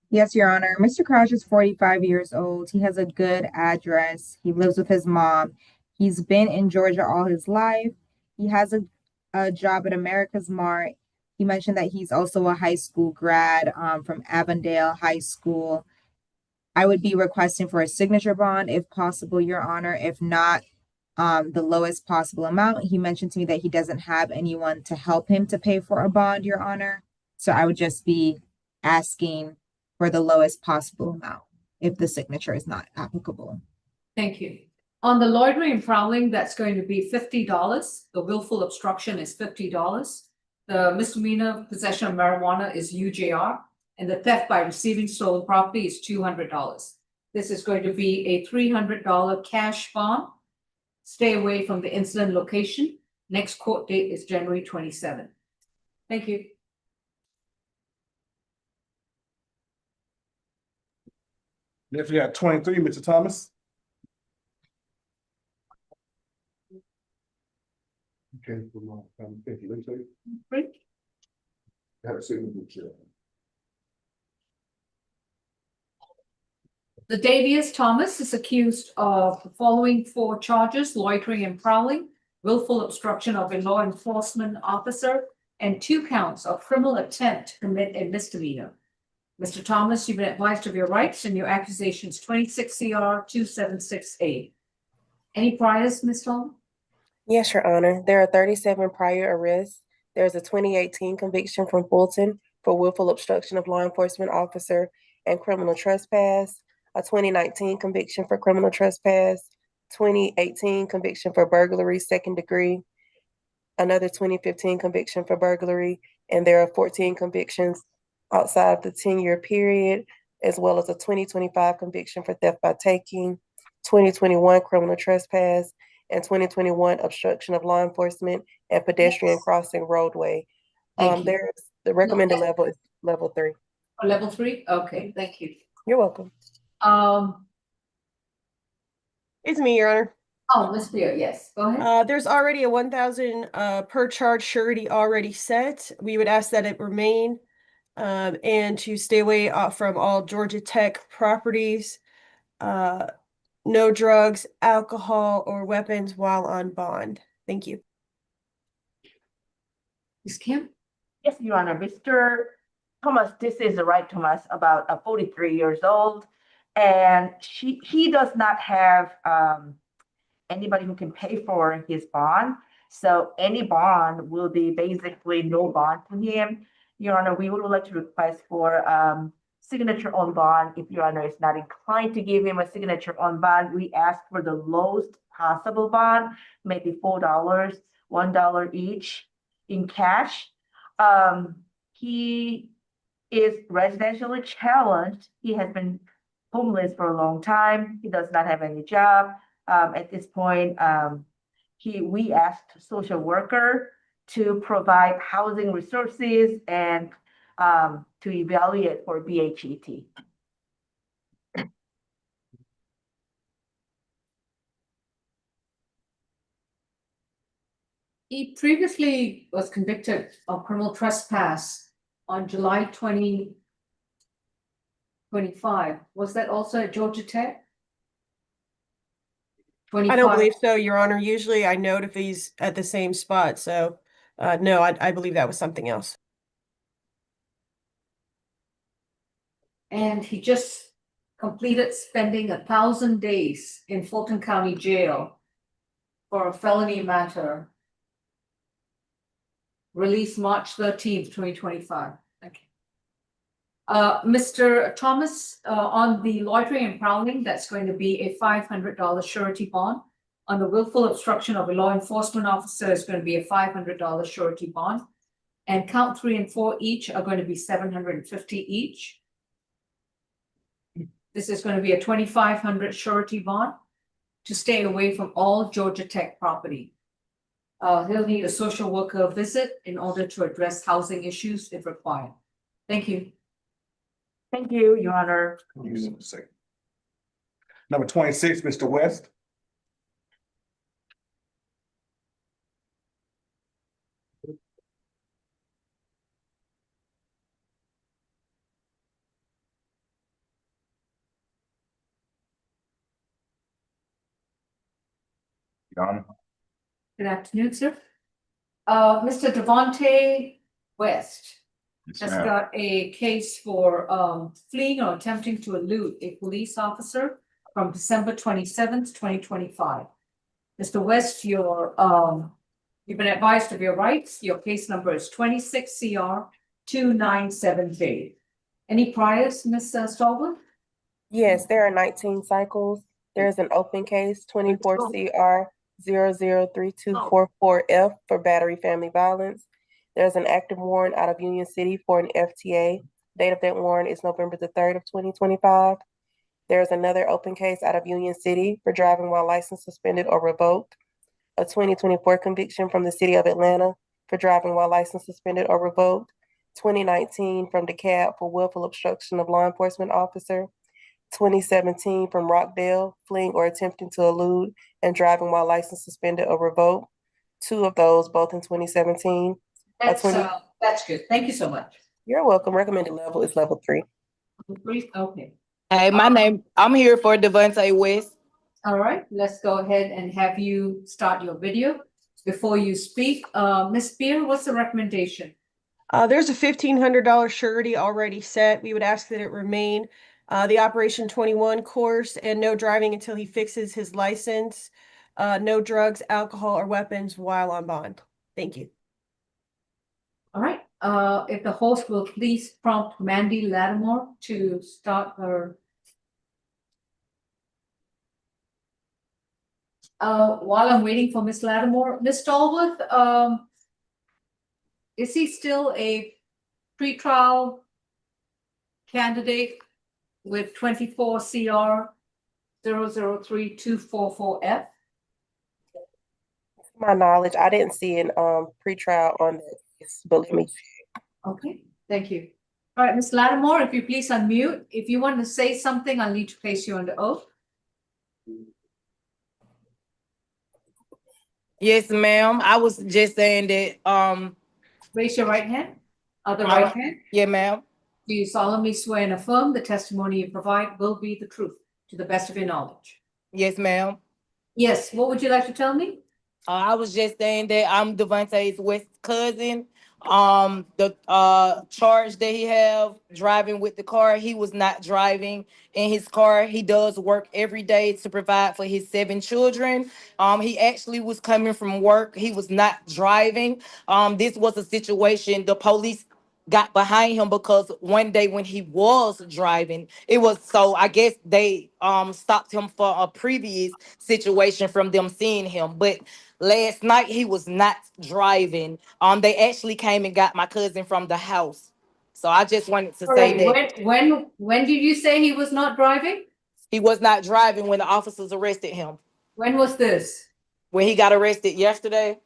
Yes, Your Honor. Mr. Crouch is 45 years old. He has a good address. He lives with his mom. He's been in Georgia all his life. He has a job at America's Mart. He mentioned that he's also a high school grad from Avondale High School. I would be requesting for a signature bond if possible, Your Honor. If not, the lowest possible amount. He mentioned to me that he doesn't have anyone to help him to pay for a bond, Your Honor. So I would just be asking for the lowest possible amount if the signature is not applicable. Thank you. On the loitering and prowling, that's going to be $50. The willful obstruction is $50. The misdemeanor possession of marijuana is UJR, and the theft by receiving stolen property is $200. This is going to be a $300 cash bond. Stay away from the incident location. Next court date is January 27. Thank you. Next, we got 23, Mr. Thomas. Okay, thank you. Great. Have a signature. The Davius Thomas is accused of the following 4 charges: loitering and prowling, willful obstruction of a law enforcement officer, and 2 counts of criminal attempt to commit a misdemeanor. Mr. Thomas, you've been advised of your rights and your accusations 26 CR 276A. Any priors, Ms. Tom? Yes, Your Honor. There are 37 prior arrests. There's a 2018 conviction from Fulton for willful obstruction of law enforcement officer and criminal trespass, a 2019 conviction for criminal trespass, 2018 conviction for burglary, 2nd degree, another 2015 conviction for burglary, and there are 14 convictions outside the 10-year period, as well as a 2025 conviction for theft by taking, 2021 criminal trespass, and 2021 obstruction of law enforcement and pedestrian crossing roadway. The recommended level is level 3. Or level 3? Okay, thank you. You're welcome. It's me, Your Honor. Oh, Ms. Beer, yes, go ahead. There's already a 1,000 per charge surety already set. We would ask that it remain and to stay away from all Georgia Tech properties. No drugs, alcohol, or weapons while on bond. Thank you. Ms. Kim? Yes, Your Honor, Mr. Thomas, this is the right Thomas, about 43 years old, and he does not have anybody who can pay for his bond. So any bond will be basically no bond to him. Your Honor, we would like to request for signature on bond. If Your Honor is not inclined to give him a signature on bond, we ask for the lowest possible bond, maybe $4, $1 each in cash. He is residentially challenged. He has been homeless for a long time. He does not have any job. At this point, we asked social worker to provide housing resources and to evaluate for BHET. He previously was convicted of criminal trespass on July 2025. Was that also at Georgia Tech? I don't believe so, Your Honor. Usually I note if he's at the same spot. So no, I believe that was something else. And he just completed spending 1,000 days in Fulton County Jail for a felony matter. Released March 13th, 2025. Okay. Mr. Thomas, on the loitering and prowling, that's going to be a $500 surety bond. On the willful obstruction of a law enforcement officer, is going to be a $500 surety bond. And count 3 and 4 each are going to be $750 each. This is going to be a $2,500 surety bond to stay away from all Georgia Tech property. He'll need a social worker visit in order to address housing issues if required. Thank you. Thank you, Your Honor. Number 26, Mr. West. Good afternoon, sir. Mr. Devontae West has got a case for fleeing or attempting to elude a police officer from December 27th, 2025. Mr. West, you've been advised of your rights. Your case number is 26 CR 297J. Any priors, Ms. Stallworth? Yes, there are 19 cycles. There's an open case, 24 CR 003244F for battery family violence. There's an active warrant out of Union City for an FTA. Date of that warrant is November the 3rd of 2025. There's another open case out of Union City for driving while license suspended or revoked. A 2024 conviction from the city of Atlanta for driving while license suspended or revoked. 2019 from DeKalb for willful obstruction of law enforcement officer. 2017 from Rockdale, fleeing or attempting to elude and driving while license suspended or revoked. 2 of those, both in 2017. That's good. Thank you so much. You're welcome. Recommended level is level 3. Okay. Hey, I'm here for Devontae West. All right, let's go ahead and have you start your video. Before you speak, Ms. Spear, what's the recommendation? There's a $1,500 surety already set. We would ask that it remain. The Operation 21 course and no driving until he fixes his license. No drugs, alcohol, or weapons while on bond. Thank you. All right, if the host will please prompt Mandy Lattimore to start her. While I'm waiting for Ms. Lattimore, Ms. Stallworth, is he still a pretrial candidate with 24 CR 003244F? To my knowledge, I didn't see an pretrial on this, but let me check. Okay, thank you. All right, Ms. Lattimore, if you please unmute. If you want to say something, I'll need to place you under oath. Yes, ma'am. I was just saying that, Raise your right hand. Other right hand. yeah, ma'am. Do you solemnly swear and affirm the testimony you provide will be the truth to the best of your knowledge? Yes, ma'am. Yes, what would you like to tell me? I was just saying that I'm Devontae's West cousin. The charge that he have driving with the car, he was not driving in his car. He does work every day to provide for his 7 children. He actually was coming from work. He was not driving. This was a situation the police got behind him because one day when he was driving, it was so I guess they stopped him for a previous situation from them seeing him. But last night he was not driving. They actually came and got my cousin from the house. So I just wanted to say that When did you say he was not driving? he was not driving when the officers arrested him. When was this? When he got arrested yesterday.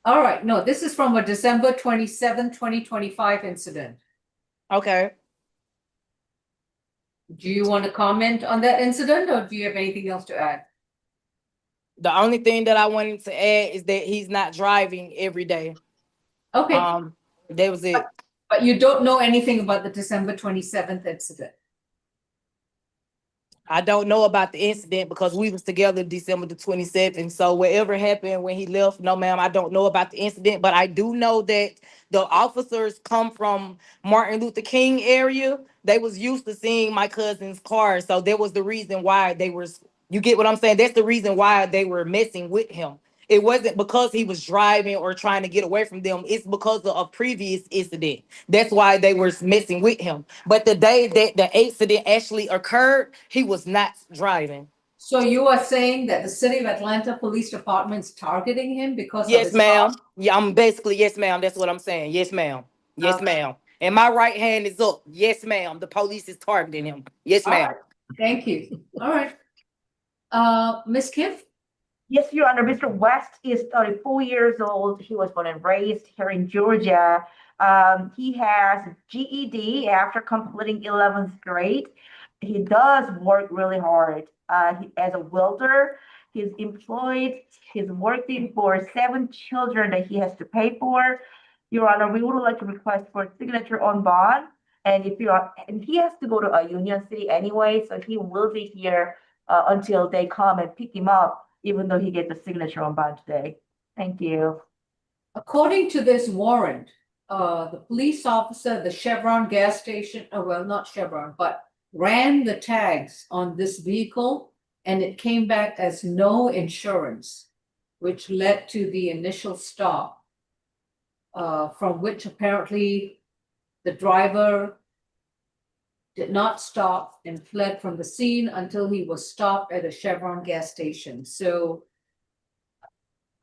All right, no, this is from a December 27, 2025 incident. Okay. Do you want to comment on that incident or do you have anything else to add? The only thing that I wanted to add is that he's not driving every day. Okay, That was it. but you don't know anything about the December 27th incident. I don't know about the incident because we was together December the 27th. So whatever happened when he left, no ma'am, I don't know about the incident, but I do know that the officers come from Martin Luther King area. They was used to seeing my cousin's car. So that was the reason why they were, you get what I'm saying? That's the reason why they were messing with him. It wasn't because he was driving or trying to get away from them. It's because of a previous incident. That's why they were messing with him. But the day that the accident actually occurred, he was not driving. So you are saying that the City of Atlanta Police Department's targeting him because of Yes, his ma'am. car? Yeah, I'm basically, yes, ma'am. That's what I'm saying. Yes, ma'am. Yes, Okay. ma'am. And my right hand is up. Yes, ma'am. The police is targeting him. Yes, All ma'am. right, thank you. All right. Ms. Kim? Yes, Your Honor, Mr. West is 34 years old. He was born and raised here in Georgia. He has GED after completing 11th grade. He does work really hard. As a welder, he's employed. He's working for 7 children that he has to pay for. Your Honor, we would like to request for a signature on bond. And and he has to go to a Union City anyway, so he will be here until they come and pick him up, even though he gets the signature on bond today. Thank you. According to this warrant, the police officer, the Chevron gas station, well, not Chevron, but ran the tags on this vehicle and it came back as no insurance, which led to the initial stop, from which apparently the driver did not stop and fled from the scene until he was stopped at a Chevron gas station. So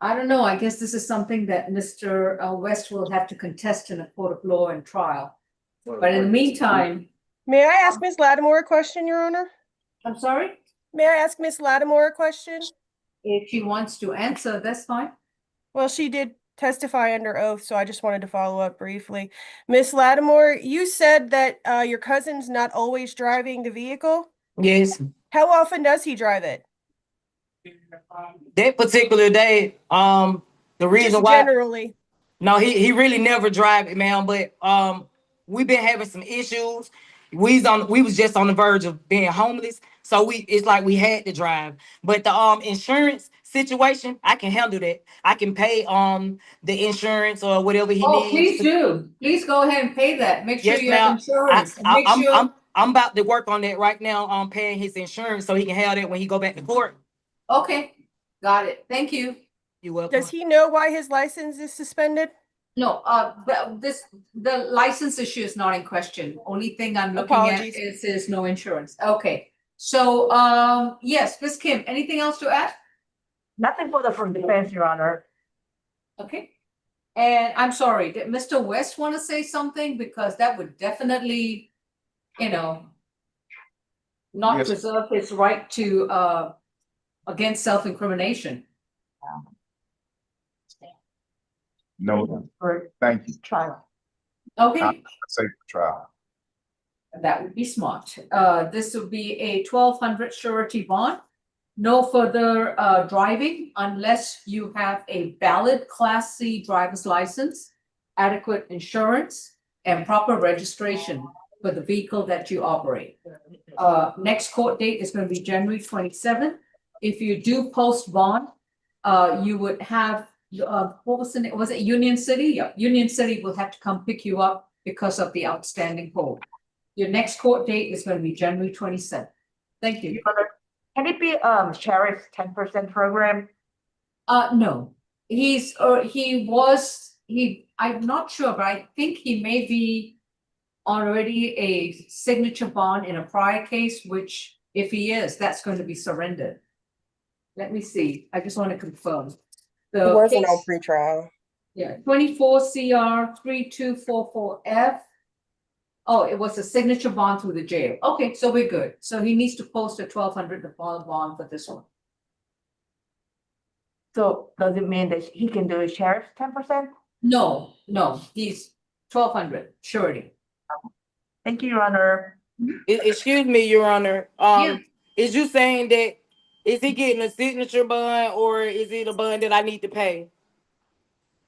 I don't know, I guess this is something that Mr. West will have to contest in a court of law and trial. But in the meantime, May I ask Ms. Lattimore a question, Your Honor? I'm sorry, May I ask Ms. Lattimore a question? if she wants to answer, that's fine. Well, she did testify under oath, so I just wanted to follow up briefly. Ms. Lattimore, you said that your cousin's not always driving the vehicle. Yes. How often does he drive it? That particular day, the reason Just why generally. no, he really never drive it, man. But we've been having some issues. We was just on the verge of being homeless, so it's like we had to drive. But the insurance situation, I can handle that. I can pay the insurance or whatever he Oh, needs. please do. Please go ahead and pay that. Make sure Yes, you have ma'am. insurance and make sure. I'm about to work on that right now. Paying his insurance so he can have that when he go back to court. Okay, got it. Thank you. You welcome. Does he know why his license is suspended? No, the license issue is not in question. Only thing I'm looking at Apologies. is no insurance. Okay. So, yes, Ms. Kim, anything else to add? Nothing further from defense, Your Honor. Okay. And I'm sorry, did Mr. West want to say something? Because that would definitely, not Yes. preserve his right to, against self-incrimination. No, For thank you. trial. Okay, Safe trial. that would be smart. This would be a 1,200 surety bond. No further driving unless you have a valid Class C driver's license, adequate insurance, and proper registration for the vehicle that you operate. Next court date is going to be January 27th. If you do post bond, you would have, what was the name? Was it Union City? Yeah, Union City will have to come pick you up because of the outstanding hold. Your next court date is going to be January 27th. Thank you. Can it be sheriff's 10% program? No, I'm not sure, but I think he may be already a signature bond in a prior case, which if he is, that's going to be surrendered. Let me see. I just want to confirm. It wasn't on pretrial. Yeah, 24 CR 3244F. Oh, it was a signature bond through the jail. Okay, so we're good. So he needs to post a $1,200 bond for this one. So does it mean that he can do a sheriff's 10%? No, he's 1,200 surety. Thank you, Your Honor. Excuse me, Your Honor. Yeah. Is you saying that is he getting a signature bond or is it a bond that I need to pay?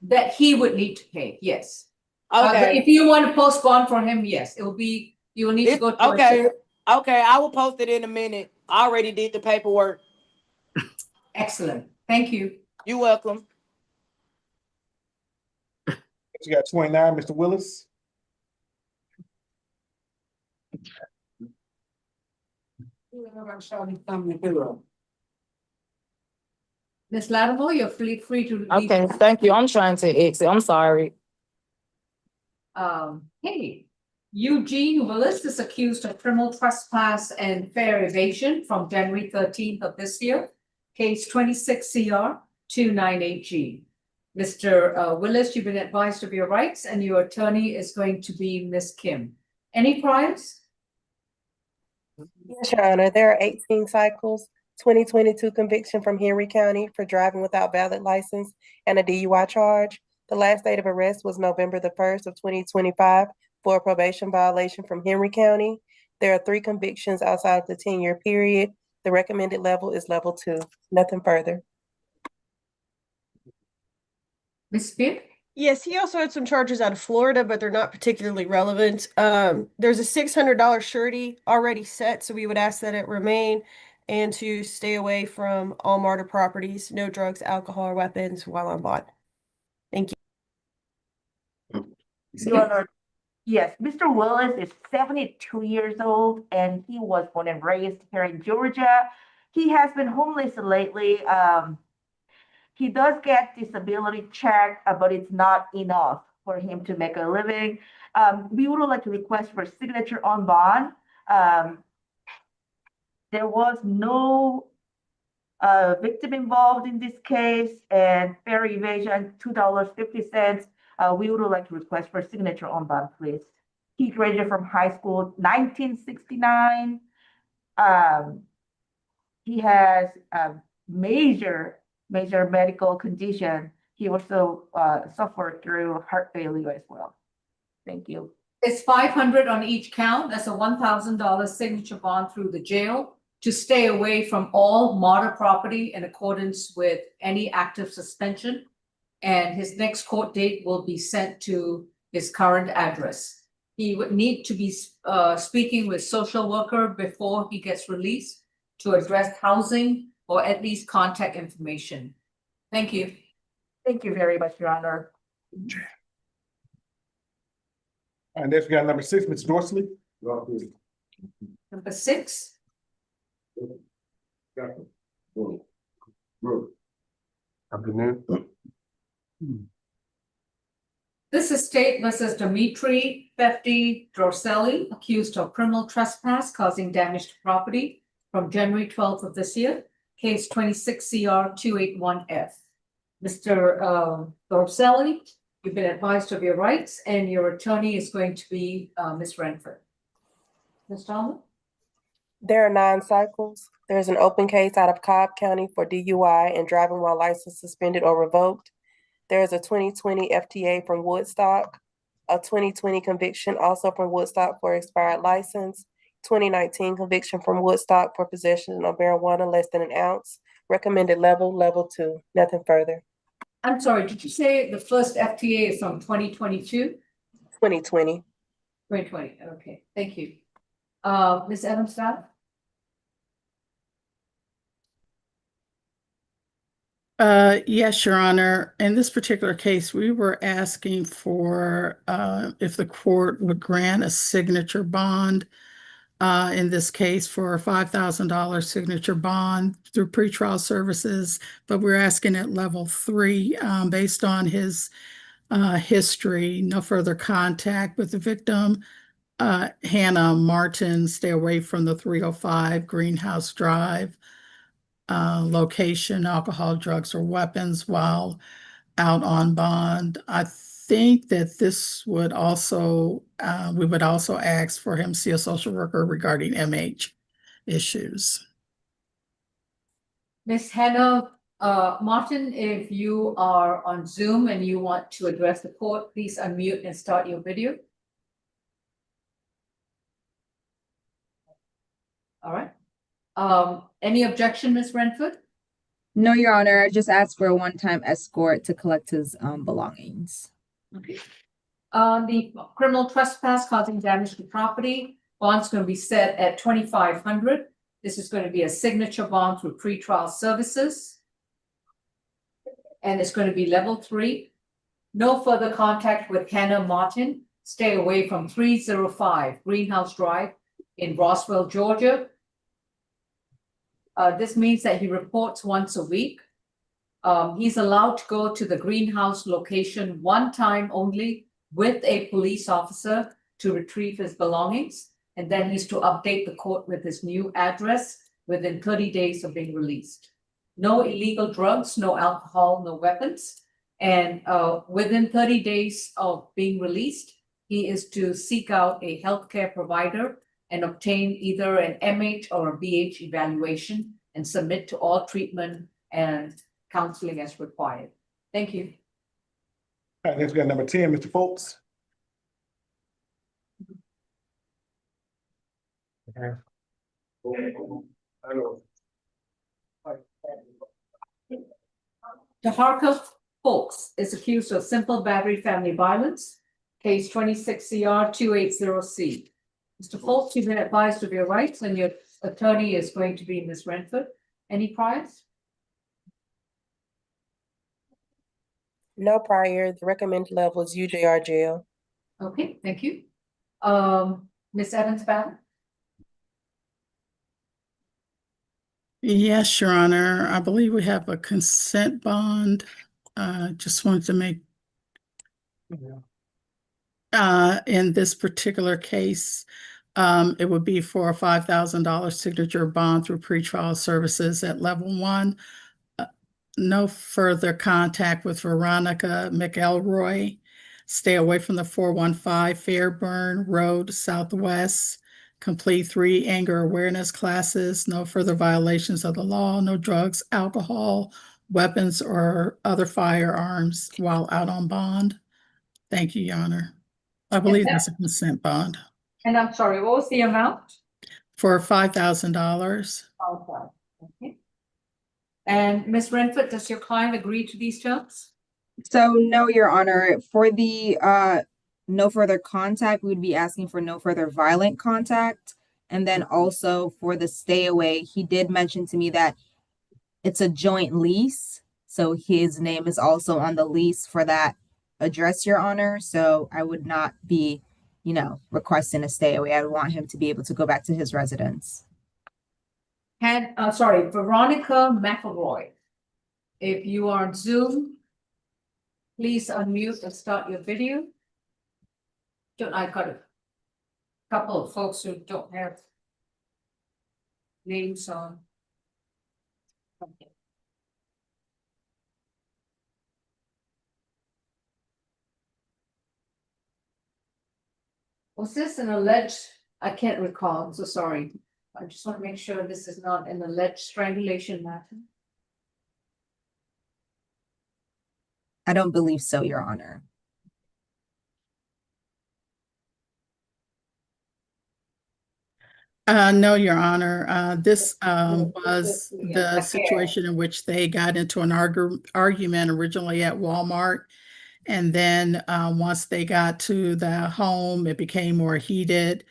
That he would need to pay, yes. Okay. But if you want to post bond for him, yes, it will be, you will need to go to. Okay. Okay, I will post it in a minute. I already did the paperwork. Excellent. Thank you. You're welcome. You got 29, Mr. Willis. Ms. Lattimore, you're free to leave. Okay, thank you. I'm trying to exit. I'm sorry. Hey, Eugene Willis is accused of criminal trespass and fare evasion from January 13th of this year. Case 26 CR 298G. Mr. Willis, you've been advised of your rights and your attorney is going to be Ms. Kim. Any priors? Yes, Your Honor, there are 18 cycles, 2022 conviction from Henry County for driving without valid license and a DUI charge. The last date of arrest was November the 1st of 2025 for a probation violation from Henry County. There are 3 convictions outside of the 10-year period. The recommended level is level 2. Nothing further. Ms. Spear? Yes, he also had some charges out of Florida, but they're not particularly relevant. There's a $600 surety already set, so we would ask that it remain and to stay away from all MARTA properties, no drugs, alcohol, or weapons while on bond. Thank you. Your Honor, yes, Mr. Willis is 72 years old and he was born and raised here in Georgia. He has been homeless lately. He does get disability check, but it's not enough for him to make a living. We would like to request for signature on bond. There was no victim involved in this case and fare evasion, $2.50. We would like to request for signature on bond, please. He graduated from high school 1969. He has a major medical condition. He also suffered through heart failure as well. Thank you. It's $500 on each count. That's a $1,000 signature bond through the jail to stay away from all MARTA property in accordance with any active suspension. And his next court date will be sent to his current address. He would need to be speaking with social worker before he gets released to address housing or at least contact information. Thank you. Thank you very much, Your Honor. And next we got number 6, Mr. Dorsley. Number 6. Afternoon. This is State versus Dimitri Fefti Dorselli, accused of criminal trespass causing damage to property from January 12th of this year, case 26 CR 281F. Mr. Dorselli, you've been advised of your rights and your attorney is going to be Ms. Renford. Ms. Dolman? There are 9 cycles. There's an open case out of Cobb County for DUI and driving while license suspended or revoked. There is a 2020 FTA from Woodstock, a 2020 conviction also from Woodstock for expired license, 2019 conviction from Woodstock for possession of marijuana less than an ounce. Recommended level 2. Nothing further. I'm sorry, did you say the first FTA is from 2022? 2020. 2020, okay, thank you. Ms. Adams, Yes, Your Honor. In this particular case, we were asking for if the court would grant a signature bond. In this case, for a $5,000 signature bond through pretrial services, but we're asking at level 3 based on his history, no further contact with the victim. Hannah Martin, stay away from the 305 Greenhouse Drive location, alcohol, drugs, or weapons while out on bond. I think that this would also, we would also ask for him to see a social worker regarding MH issues. Ms. Hannah Martin, if you are on Zoom and you want to address the court, please unmute and start your video. All right. Any objection, Ms. Renford? No, Your Honor, I just asked for a one-time escort to collect his belongings. Okay. The criminal trespass causing damage to property, bond's going to be set at 2,500. This is going to be a signature bond through pretrial services. And it's going to be level 3. No further contact with Hannah Martin. Stay away from 305 Greenhouse Drive in Roswell, Georgia. This means that he reports once a week. He's allowed to go to the greenhouse location one time only with a police officer to retrieve his belongings. And then he's to update the court with his new address within 30 days of being released. No illegal drugs, no alcohol, no weapons. And within 30 days of being released, he is to seek out a healthcare provider and obtain either an MH or a BH evaluation and submit to all treatment and counseling as required. Thank you. All right, next we got number 10, Mr. Foltz. DeHarka Folks is accused of simple battery family violence, case 26 CR 280C. Mr. Foltz, you've been advised of your rights and your attorney is going to be Ms. Renford. Any priors? No prior. The recommended level is UJR jail. Okay, thank you. Ms. Evans-Batten? Yes, Your Honor. I believe we have a consent bond. Just wanted to make in this particular case, it would be for a $5,000 signature bond through pretrial services at level 1. No further contact with Veronica McElroy. Stay away from the 415 Fairburn Road Southwest. Complete 3 anger awareness classes. No further violations of the law. No drugs, alcohol, weapons, or other firearms while out on bond. Thank you, Your Honor. I believe that's a consent bond. And I'm sorry, what was the amount? For $5,000. Okay. And Ms. Renford, does your client agree to these terms? So no, Your Honor, for the no further contact, we would be asking for no further violent contact. And then also for the stay away, he did mention to me that it's a joint lease. So his name is also on the lease for that address, Your Honor. So I would not be, requesting a stay away. I would want him to be able to go back to his residence. And sorry, Veronica McElroy. If you are on Zoom, please unmute and start your video. I've got a couple of folks who don't have names on. Okay. Was this an alleged, I can't recall, I'm so sorry. I just want to make sure this is not an alleged strangulation matter. I don't believe so, Your Honor. No, Your Honor. This was the situation in which they got into an argument originally at Walmart. And then once they got to the home, it became more heated.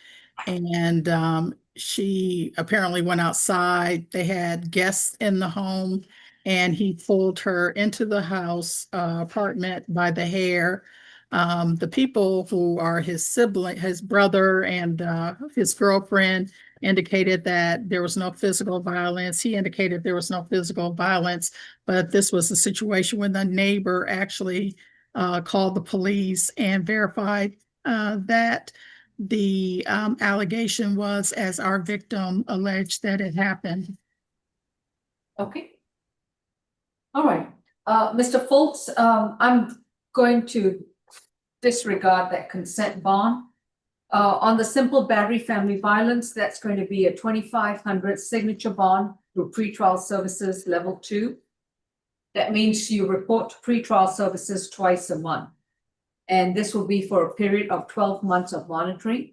And she apparently went outside. They had guests in the home, and he pulled her into the house apartment by the hair. The people who are his sibling, his brother, and his girlfriend indicated that there was no physical violence. He indicated there was no physical violence, but this was a situation when the neighbor actually called the police and verified that the allegation was as our victim alleged that it happened. Okay. All right. Mr. Foltz, I'm going to disregard that consent bond. On the simple battery family violence, that's going to be a 2,500 signature bond through pretrial services level 2. That means you report to pretrial services twice a month. And this will be for a period of 12 months of monitoring.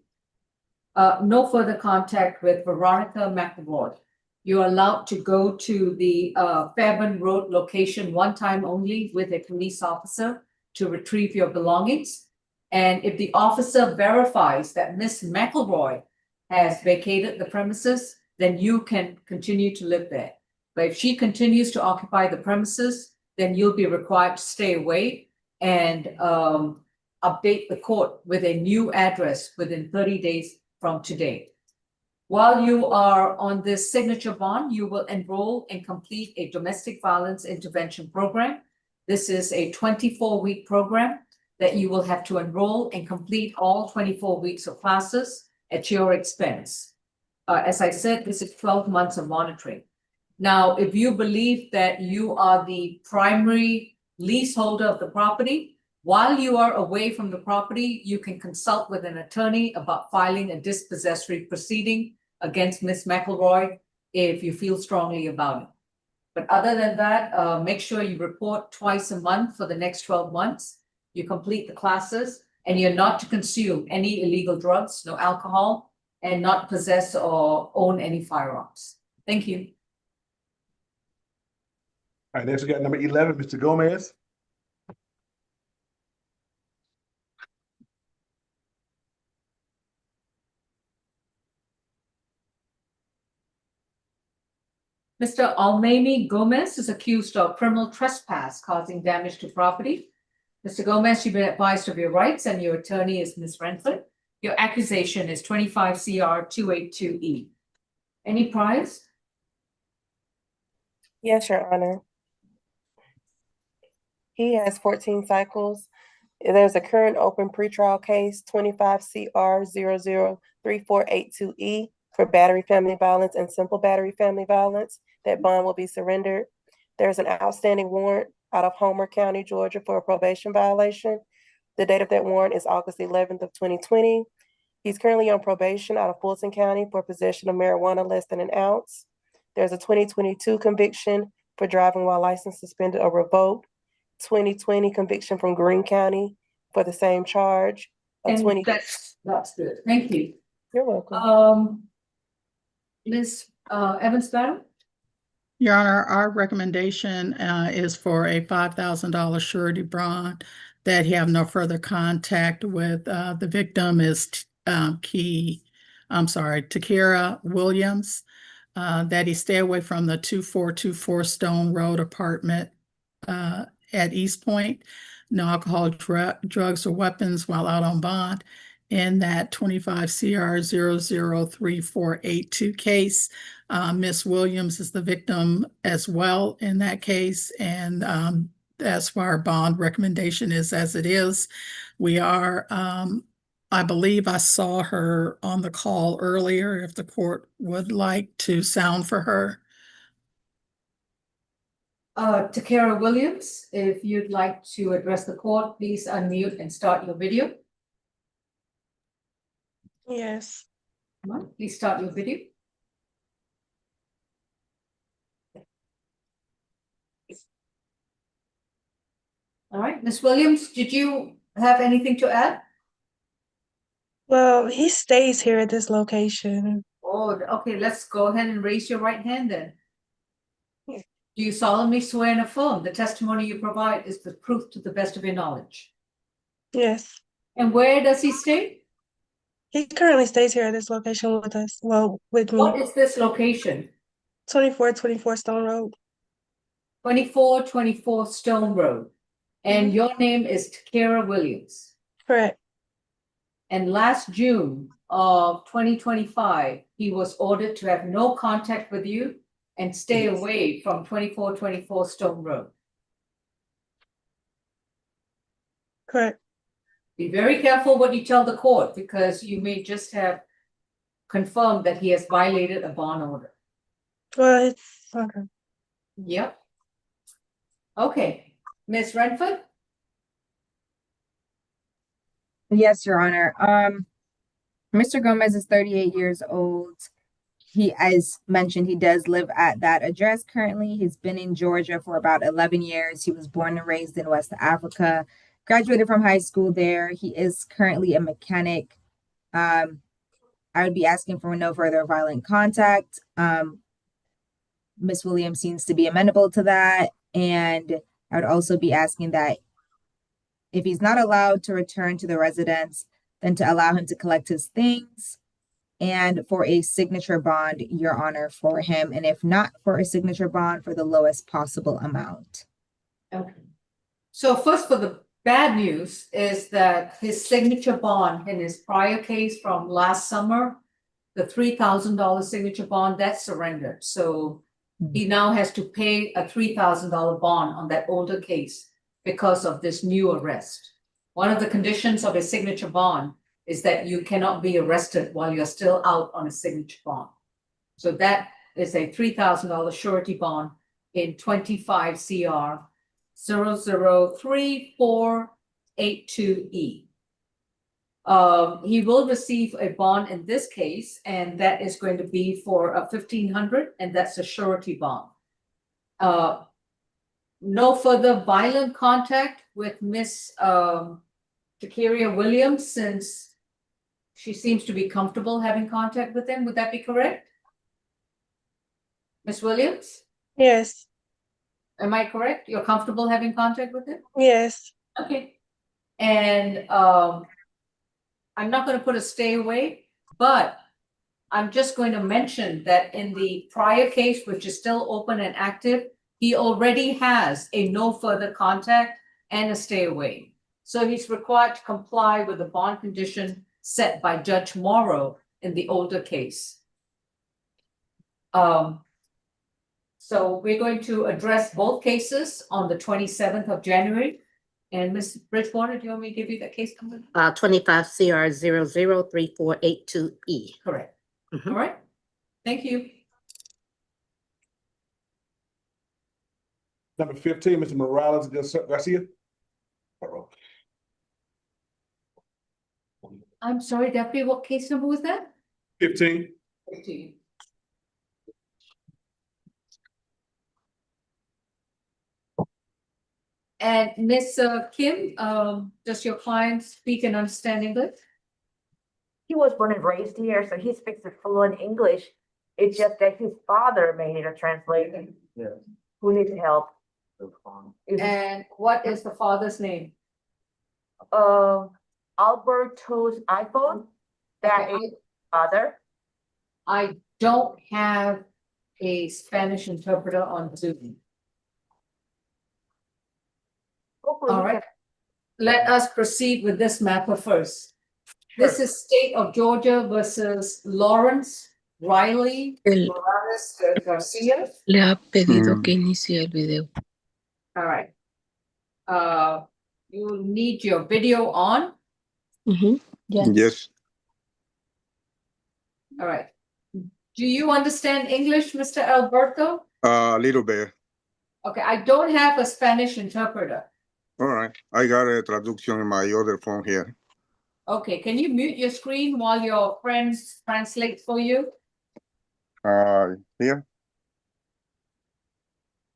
No further contact with Veronica McElroy. You're allowed to go to the Fairburn Road location one time only with a police officer to retrieve your belongings. And if the officer verifies that Miss McElroy has vacated the premises, then you can continue to live there. But if she continues to occupy the premises, then you'll be required to stay away and update the court with a new address within 30 days from today. While you are on this signature bond, you will enroll and complete a domestic violence intervention program. This is a 24-week program that you will have to enroll and complete all 24 weeks of classes at your expense. As I said, this is 12 months of monitoring. Now, if you believe that you are the primary leaseholder of the property, while you are away from the property, you can consult with an attorney about filing a dispossessory proceeding against Ms. McElroy if you feel strongly about it. But other than that, make sure you report twice a month for the next 12 months. You complete the classes, and you're not to consume any illegal drugs, no alcohol, and not possess or own any firearms. Thank you. All right, next we got number 11, Mr. Gomez. Mr. Almami Gomez is accused of criminal trespass causing damage to property. Mr. Gomez, you've been advised of your rights, and your attorney is Ms. Renford. Your accusation is 25 CR 282E. Any priors? Yes, Your Honor. He has 14 cycles. There's a current open pretrial case, 25 CR 003482E for battery family violence and simple battery family violence. That bond will be surrendered. There's an outstanding warrant out of Homer County, Georgia for a probation violation. The date of that warrant is August 11th of 2020. He's currently on probation out of Fulton County for possession of marijuana less than an ounce. There's a 2022 conviction for driving while license suspended or revoked. 2020 conviction from Greene County for the same charge. And that's good. Thank you. You're welcome. Ms. Evans-Barrow? Your Honor, our recommendation is for a $5,000 surety bond, that he have no further contact with the victim is Takira Williams, that he stay away from the 2424 Stone Road apartment at East Point, no alcohol, drugs, or weapons while out on bond. In that 25 CR 003482 case, Ms. Williams is the victim as well in that case, and that's why our bond recommendation is as it is. We are, I believe I saw her on the call earlier, if the court would like to sound for her. Takara Williams, if you'd like to address the court, please unmute and start your video. Yes. Come on, please start your video. All right, Ms. Williams, did you have anything to add? Well, he stays here at this location. Lord. Okay, let's go ahead and raise your right hand then. Do you solemnly swear and affirm the testimony you provide is the truth to the best of your knowledge? Yes. And where does he stay? He currently stays here at this location with us. Well, with me. What is this location? 2424 Stone Road. 2424 Stone Road. And your name is Takira Williams. Correct. And last June of 2025, he was ordered to have no contact with you and stay away from 2424 Stone Road. Correct. Be very careful what you tell the court because you may just have confirmed that he has violated a bond order. Well, it's okay. Yep. Okay, Ms. Renford? Yes, Your Honor. Mr. Gomez is 38 years old. He, as mentioned, he does live at that address currently. He's been in Georgia for about 11 years. He was born and raised in West Africa, graduated from high school there. He is currently a mechanic. I would be asking for no further violent contact. Ms. Williams seems to be amenable to that. And I would also be asking that if he's not allowed to return to the residence, then to allow him to collect his things and for a signature bond, Your Honor, for him. And if not for a signature bond, for the lowest possible amount. Okay. So first, for the bad news is that his signature bond in his prior case from last summer, the $3,000 signature bond, that's surrendered. So he now has to pay a $3,000 bond on that older case because of this new arrest. One of the conditions of a signature bond is that you cannot be arrested while you're still out on a signature bond. So that is a $3,000 surety bond in 25 CR 003482E. He will receive a bond in this case, and that is going to be for $1,500, and that's a surety bond. No further violent contact with Miss Takira Williams, since she seems to be comfortable having contact with him. Would that be correct? Miss Williams? Yes. Am I correct? You're comfortable having contact with him? Yes. Okay. And I'm not going to put a stay away, but I'm just going to mention that in the prior case, which is still open and active, he already has a no further contact and a stay away. So he's required to comply with the bond condition set by Judge Morrow in the older case. So we're going to address both cases on the 27th of January. And Ms. Bridgewater, do you want me to give you that case number? 25 CR 003482E. Correct. All right. Thank you. Number 15, Mr. Morales Garcia. I'm sorry, Deputy, what case number was that? 15. 15. And Ms. Kim, does your client speak and understand English? He was born and raised here, so he speaks fluent English. It's just that his father may need a translator. Yes. Who needs help? And what is the father's name? Alberto's iPhone. That Okay, is father. I don't have a Spanish interpreter on Zoom. Hopefully All he right. Let us proceed with this matter first. This is State of Georgia versus Lawrence Riley Morales Garcia. Le ha pedido que inicie el video. All right. You need your video on. Yes. All right. Do you understand English, Mr. Alberto? A little bit. Okay, I don't have a Spanish interpreter. All right. I got a traduction in my other phone here. Okay, can you mute your screen while your friends translate for you? Here.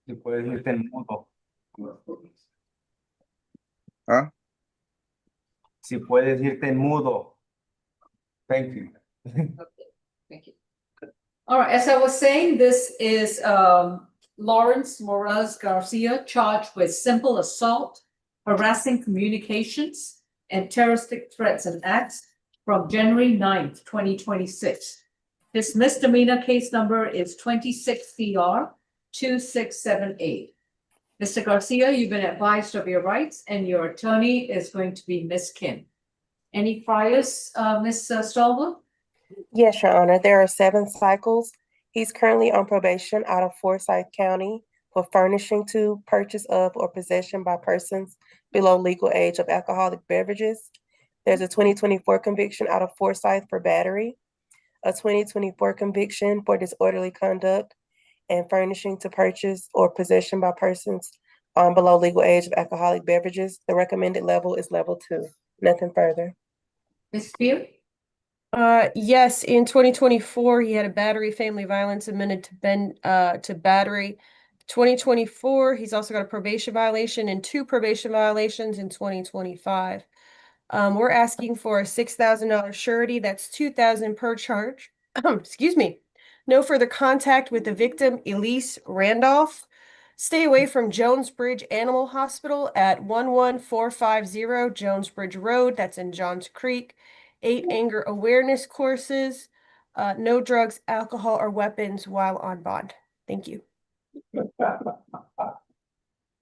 Si puedes irte en mudo. ¿Ah? Si puedes irte en mudo. Thank you. Okay, thank you. All right, as I was saying, this is Lawrence Morales Garcia charged with simple assault, harassing communications, and terroristic threats and acts from January 9th, 2026. His misdemeanor case number is 26 CR 2678. Mr. Garcia, you've been advised of your rights, and your attorney is going to be Ms. Kim. Any priors, Ms. Stallworth? Yes, Your Honor. There are 7 cycles. He's currently on probation out of Forsyth County for furnishing to, purchase of, or possession by persons below legal age of alcoholic beverages. There's a 2024 conviction out of Forsyth for battery, a 2024 conviction for disorderly conduct, and furnishing to purchase or possession by persons below legal age of alcoholic beverages. The recommended level is level 2. Nothing further. Ms. Spear? Yes, in 2024, he had a battery family violence admitted to battery. 2024, he's also got a probation violation and 2 probation violations in 2025. We're asking for a $6,000 surety. That's $2,000 per charge. Excuse me. No further contact with the victim, Elise Randolph. Stay away from Jones Bridge Animal Hospital at 11450 Jones Bridge Road. That's in Johns Creek. 8 anger awareness courses. No drugs, alcohol, or weapons while on bond. Thank you.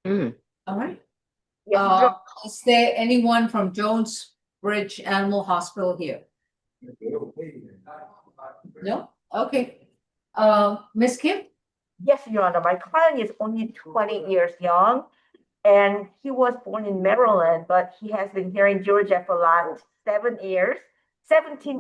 All right. Is there anyone from Jones Bridge Animal Hospital here? No? Okay. Ms. Kim? Yes, Your Honor, my client is only 20 years young, and he was born in Maryland, but he has been here in Georgia for last 17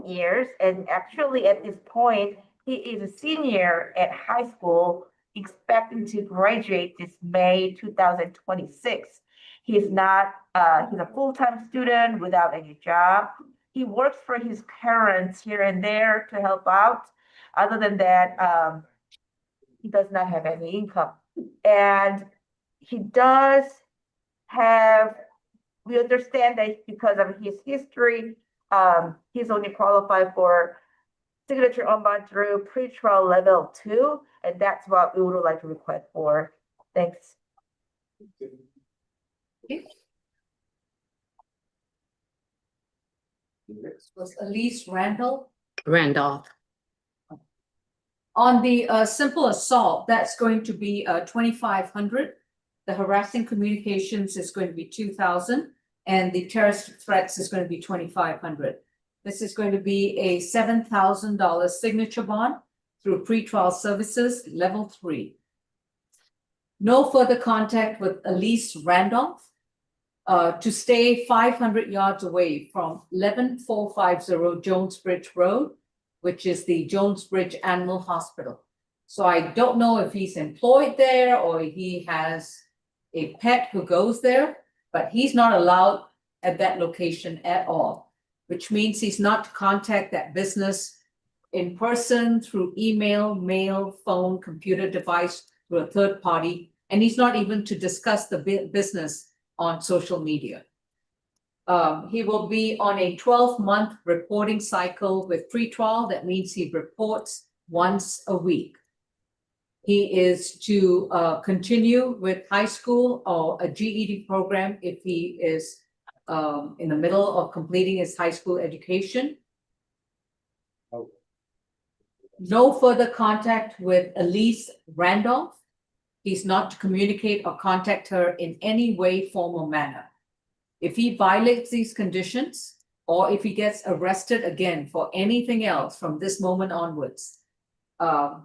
years, and actually at this point, he is a senior at high school, expecting to graduate this May 2026. He's a full-time student without any job. He works for his parents here and there to help out. Other than that, he does not have any income. And he does have, we understand that because of his history, he's only qualified for signature on bond through pretrial level 2, and that's what we would like to request for. Thanks. Was Elise Randolph? Randolph. On the simple assault, that's going to be 2,500. The harassing communications is going to be 2,000, and the terrorist threats is going to be 2,500. This is going to be a $7,000 signature bond through pretrial services, level 3. No further contact with Elise Randolph. To stay 500 yards away from 11450 Jones Bridge Road, which is the Jones Bridge Animal Hospital. So I don't know if he's employed there or he has a pet who goes there, but he's not allowed at that location at all, which means he's not to contact that business in person, through email, mail, phone, computer device, through a third party, and he's not even to discuss the business on social media. He will be on a 12-month reporting cycle with pretrial. That means he reports once a week. He is to continue with high school or a GED program if he is in the middle of completing his high school education. No further contact with Elise Randolph. He's not to communicate or contact her in any way, form, or manner. If he violates these conditions, or if he gets arrested again for anything else from this moment onwards,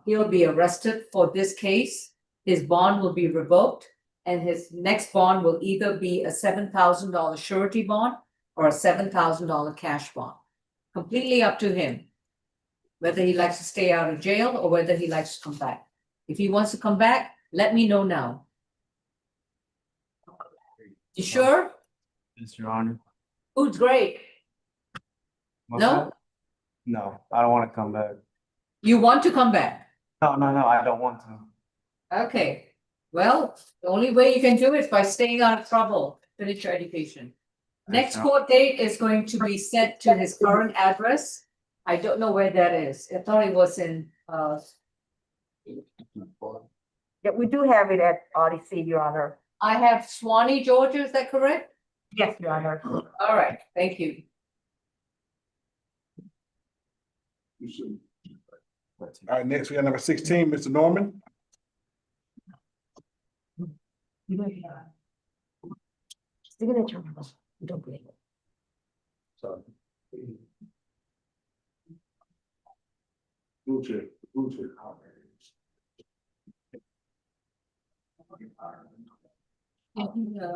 he'll be arrested for this case. His bond will be revoked, and his next bond will either be a $7,000 surety bond or a $7,000 cash bond. Completely up to him, whether he likes to stay out of jail or whether he likes to come back. If he wants to come back, let me know now. You sure? Yes, Your Honor. Food's great. What's No? that? No, I don't want to come back. You want to come back? No, I don't want to. Okay. Well, the only way you can do it is by staying out of trouble. Finish your education. Next court date is going to be sent to his current address. I don't know where that is. I thought it was in Yeah, we do have it at Odyssey, Your Honor. I have Swanee, Georgia, is that correct? Yes, Your Honor. All right, thank you. All right, next we got number 16, Mr. Norman. Signature, you don't believe it.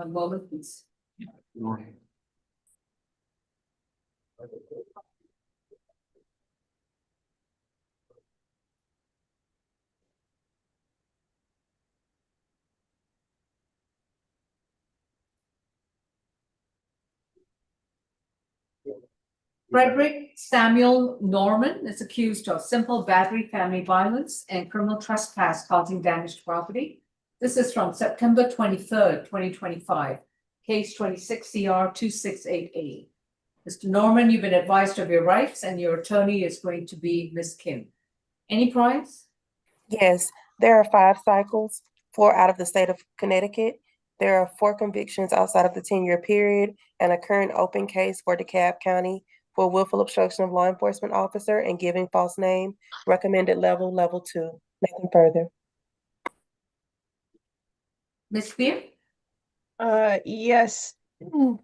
Moment, please. Frederick Samuel Norman is accused of simple battery, family violence, and criminal trespass causing damage to property. This is from September 23rd, 2025, case 26 CR 2688. Mr. Norman, you've been advised of your rights, and your attorney is going to be Ms. Kim. Any prize? Yes, there are 5 cycles, 4 out of the state of Connecticut. There are 4 convictions outside of the 10-year period and a current open case for DeKalb County for willful obstruction of law enforcement officer and giving false name. Recommended level, level 2. Nothing further. Ms. Spear? Yes. I'm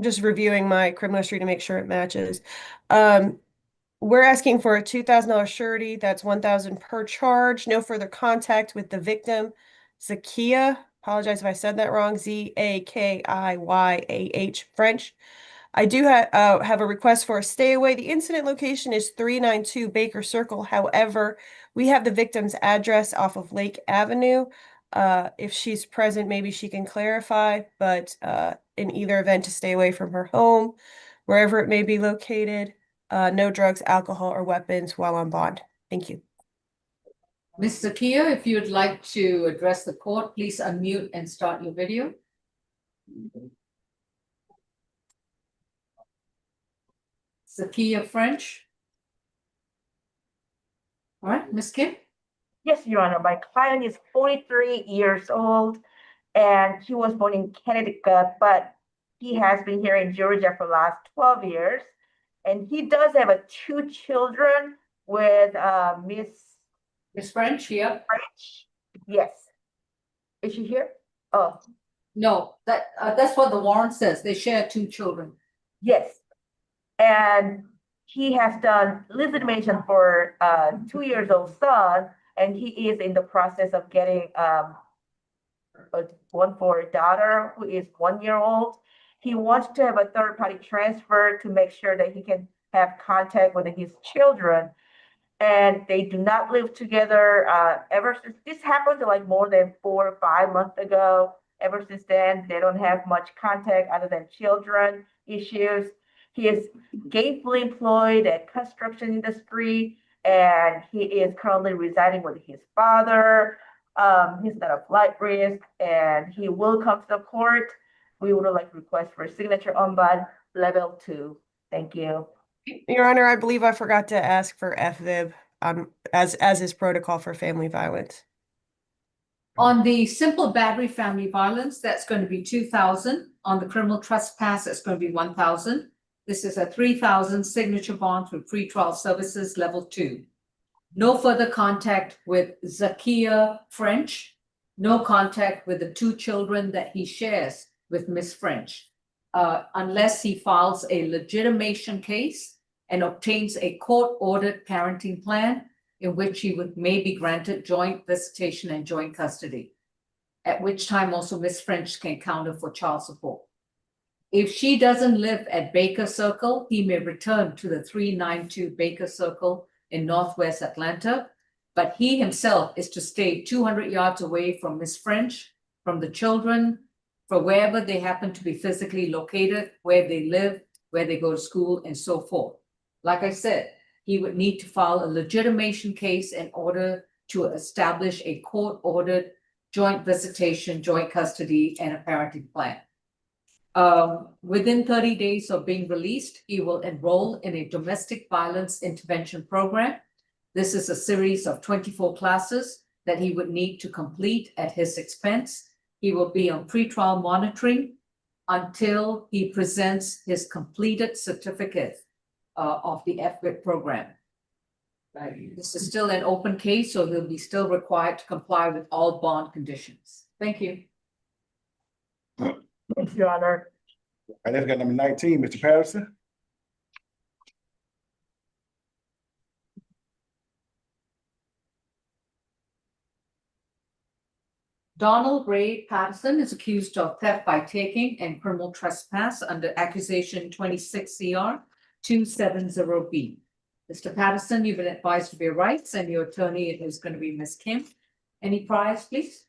just reviewing my criminal history to make sure it matches. We're asking for a $2,000 surety. That's $1,000 per charge. No further contact with the victim. Zakiya, apologize if I said that wrong. Zakiyah, French. I do have a request for a stay away. The incident location is 392 Baker Circle. However, we have the victim's address off of Lake Avenue. If she's present, maybe she can clarify, but in either event, to stay away from her home, wherever it may be located. No drugs, alcohol, or weapons while on bond. Thank you. Ms. Zakiya, if you'd like to address the court, please unmute and start your video. Zakiya French. All right, Ms. Kim? Yes, Your Honor. My client is 43 years old, and he was born in Connecticut, but he has been here in Georgia for the last 12 years. And he does have 2 children with Miss French, yeah. French. Yes. Is she here? Oh, No, that's what the warrant says. They share 2 children. yes. And he has done legitimation for 2-year-old son, and he is in the process of getting one for a daughter who is 1-year-old. He wants to have a third-party transfer to make sure that he can have contact with his children. And they do not live together ever since this happened, like more than 4 or 5 months ago. Ever since then, they don't have much contact other than children issues. He is gainfully employed at construction industry, and he is currently residing with his father. He's not a flight risk, and he will come to the court. We would like to request for a signature on bond level 2. Thank you. Your Honor, I believe I forgot to ask for FVIB as is protocol for family violence. On the simple battery family violence, that's going to be 2,000. On the criminal trespass, it's going to be 1,000. This is a 3,000 signature bond for pretrial services level 2. No further contact with Zakiya French. No contact with the 2 children that he shares with Miss French, unless he files a legitimation case and obtains a court-ordered parenting plan in which he may be granted joint visitation and joint custody, at which time also Miss French can counter for child support. If she doesn't live at Baker Circle, he may return to the 392 Baker Circle in Northwest Atlanta, but he himself is to stay 200 yards away from Miss French, from the children, for wherever they happen to be physically located, where they live, where they go to school, and so forth. Like I said, he would need to file a legitimation case in order to establish a court-ordered joint visitation, joint custody, and a parenting plan. Within 30 days of being released, he will enroll in a domestic violence intervention program This is a series of 24 classes that he would need to complete at his expense. He will be on pretrial monitoring until he presents his completed certificate of the FWIP program. This is still an open case, so he'll be still required to comply with all bond conditions. Thank you. Thank you, Your Honor. And then we got number 19, Mr. Patterson. Donald Ray Patterson is accused of theft by taking and criminal trespass under accusation 26 CR 270B. Mr. Patterson, you've been advised of your rights, and your attorney is going to be Ms. Kim. Any priors, please?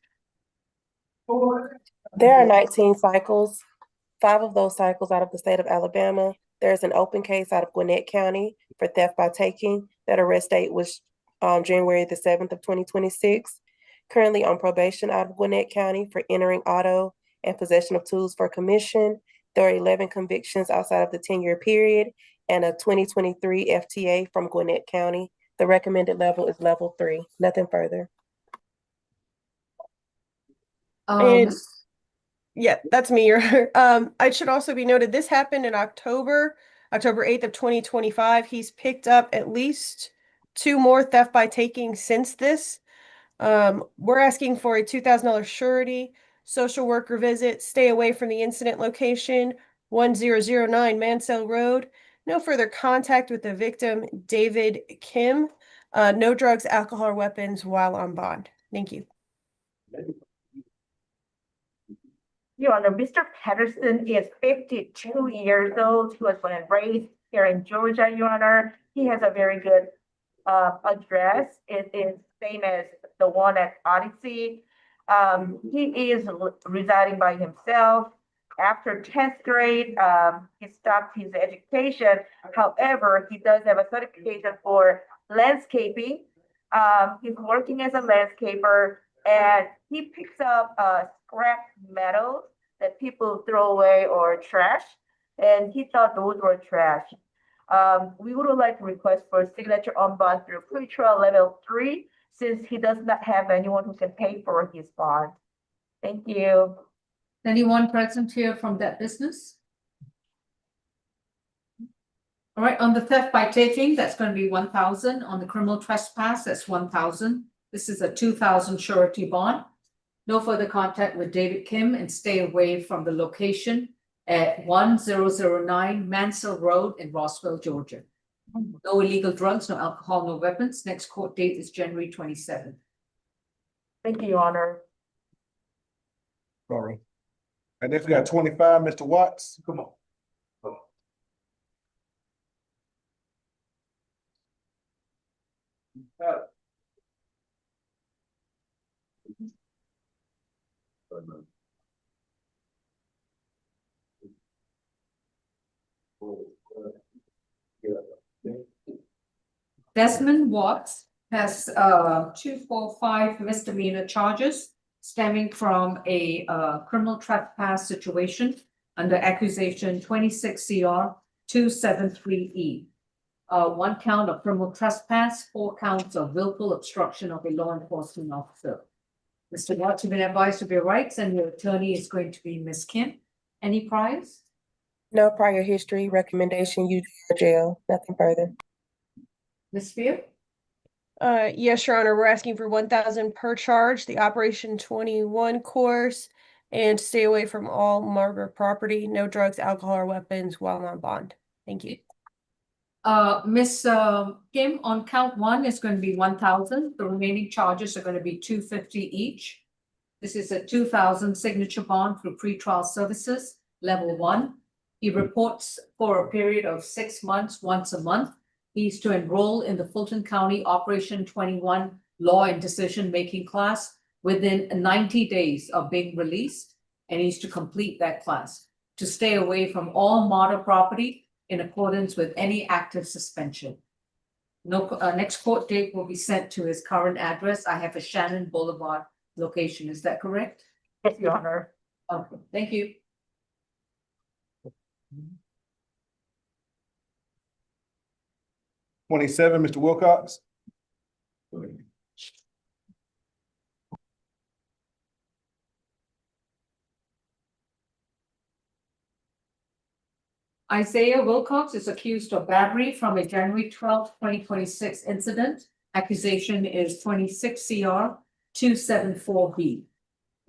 There are 19 cycles, 5 of those cycles out of the state of Alabama. There is an open case out of Gwinnett County for theft by taking. That arrest date was January the 7th of 2026. Currently on probation out of Gwinnett County for entering auto and possession of tools for commission. There are 11 convictions outside of the 10-year period and a 2023 FTA from Gwinnett County. The recommended level is level 3. Nothing further. And yeah, that's me. It should also be noted, this happened in October 8th of 2025. He's picked up at least 2 more theft by taking since this. We're asking for a $2,000 surety, social worker visit, stay away from the incident location, 1009 Mansell Road. No further contact with the victim, David Kim. No drugs, alcohol, or weapons while on bond. Thank you. Your Honor, Mr. Patterson is 52 years old. He was born and raised here in Georgia, Your Honor. He has a very good address. It is same as the one at Odyssey. He is residing by himself. After 10th grade, he stopped his education. However, he does have a certification for landscaping. He's working as a landscaper, and he picks up scrap metals that people throw away or trash, and he thought those were trash. We would like to request for signature on bond through pretrial level 3, since he does not have anyone who can pay for his bond. Thank you. Anyone present here from that business? All right, on the theft by taking, that's going to be 1,000. On the criminal trespass, that's 1,000. This is a 2,000 surety bond. No further contact with David Kim, and stay away from the location at 1009 Mansell Road in Rossville, Georgia. No illegal drugs, no alcohol, no weapons. Next court date is January 27th. Thank you, Your Honor. Sorry. And then we got 25, Mr. Watts. Come on. Desmond Watts has 245 misdemeanor charges stemming from a criminal trespass situation under accusation 26 CR 273E. 1 count of criminal trespass, 4 counts of willful obstruction of a law enforcement officer. Mr. Watts, you've been advised of your rights, and your attorney is going to be Ms. Kim. Any priors? No prior history. Recommendation, you jail. Nothing further. Ms. Spear? Yes, Your Honor, we're asking for 1,000 per charge, the Operation 21 course, and stay away from all Margaret property, no drugs, alcohol, or weapons while on bond. Thank you. Ms. Kim, on count 1 is going to be 1,000. The remaining charges are going to be 250 each. This is a 2,000 signature bond through pretrial services, level 1. He reports for a period of 6 months, once a month. He's to enroll in the Fulton County Operation 21 Law and Decision-Making class within 90 days of being released, and he's to complete that class. To stay away from all martyr property in accordance with any active suspension. No, next court date will be sent to his current address. I have a Shannon Boulevard location. Is that correct? Yes, Your Honor. Okay, thank you. $27, Mr. Wilcox. Isaiah Wilcox is accused of battery from a January 12, 2026 incident. Accusation is 26 CR 274B.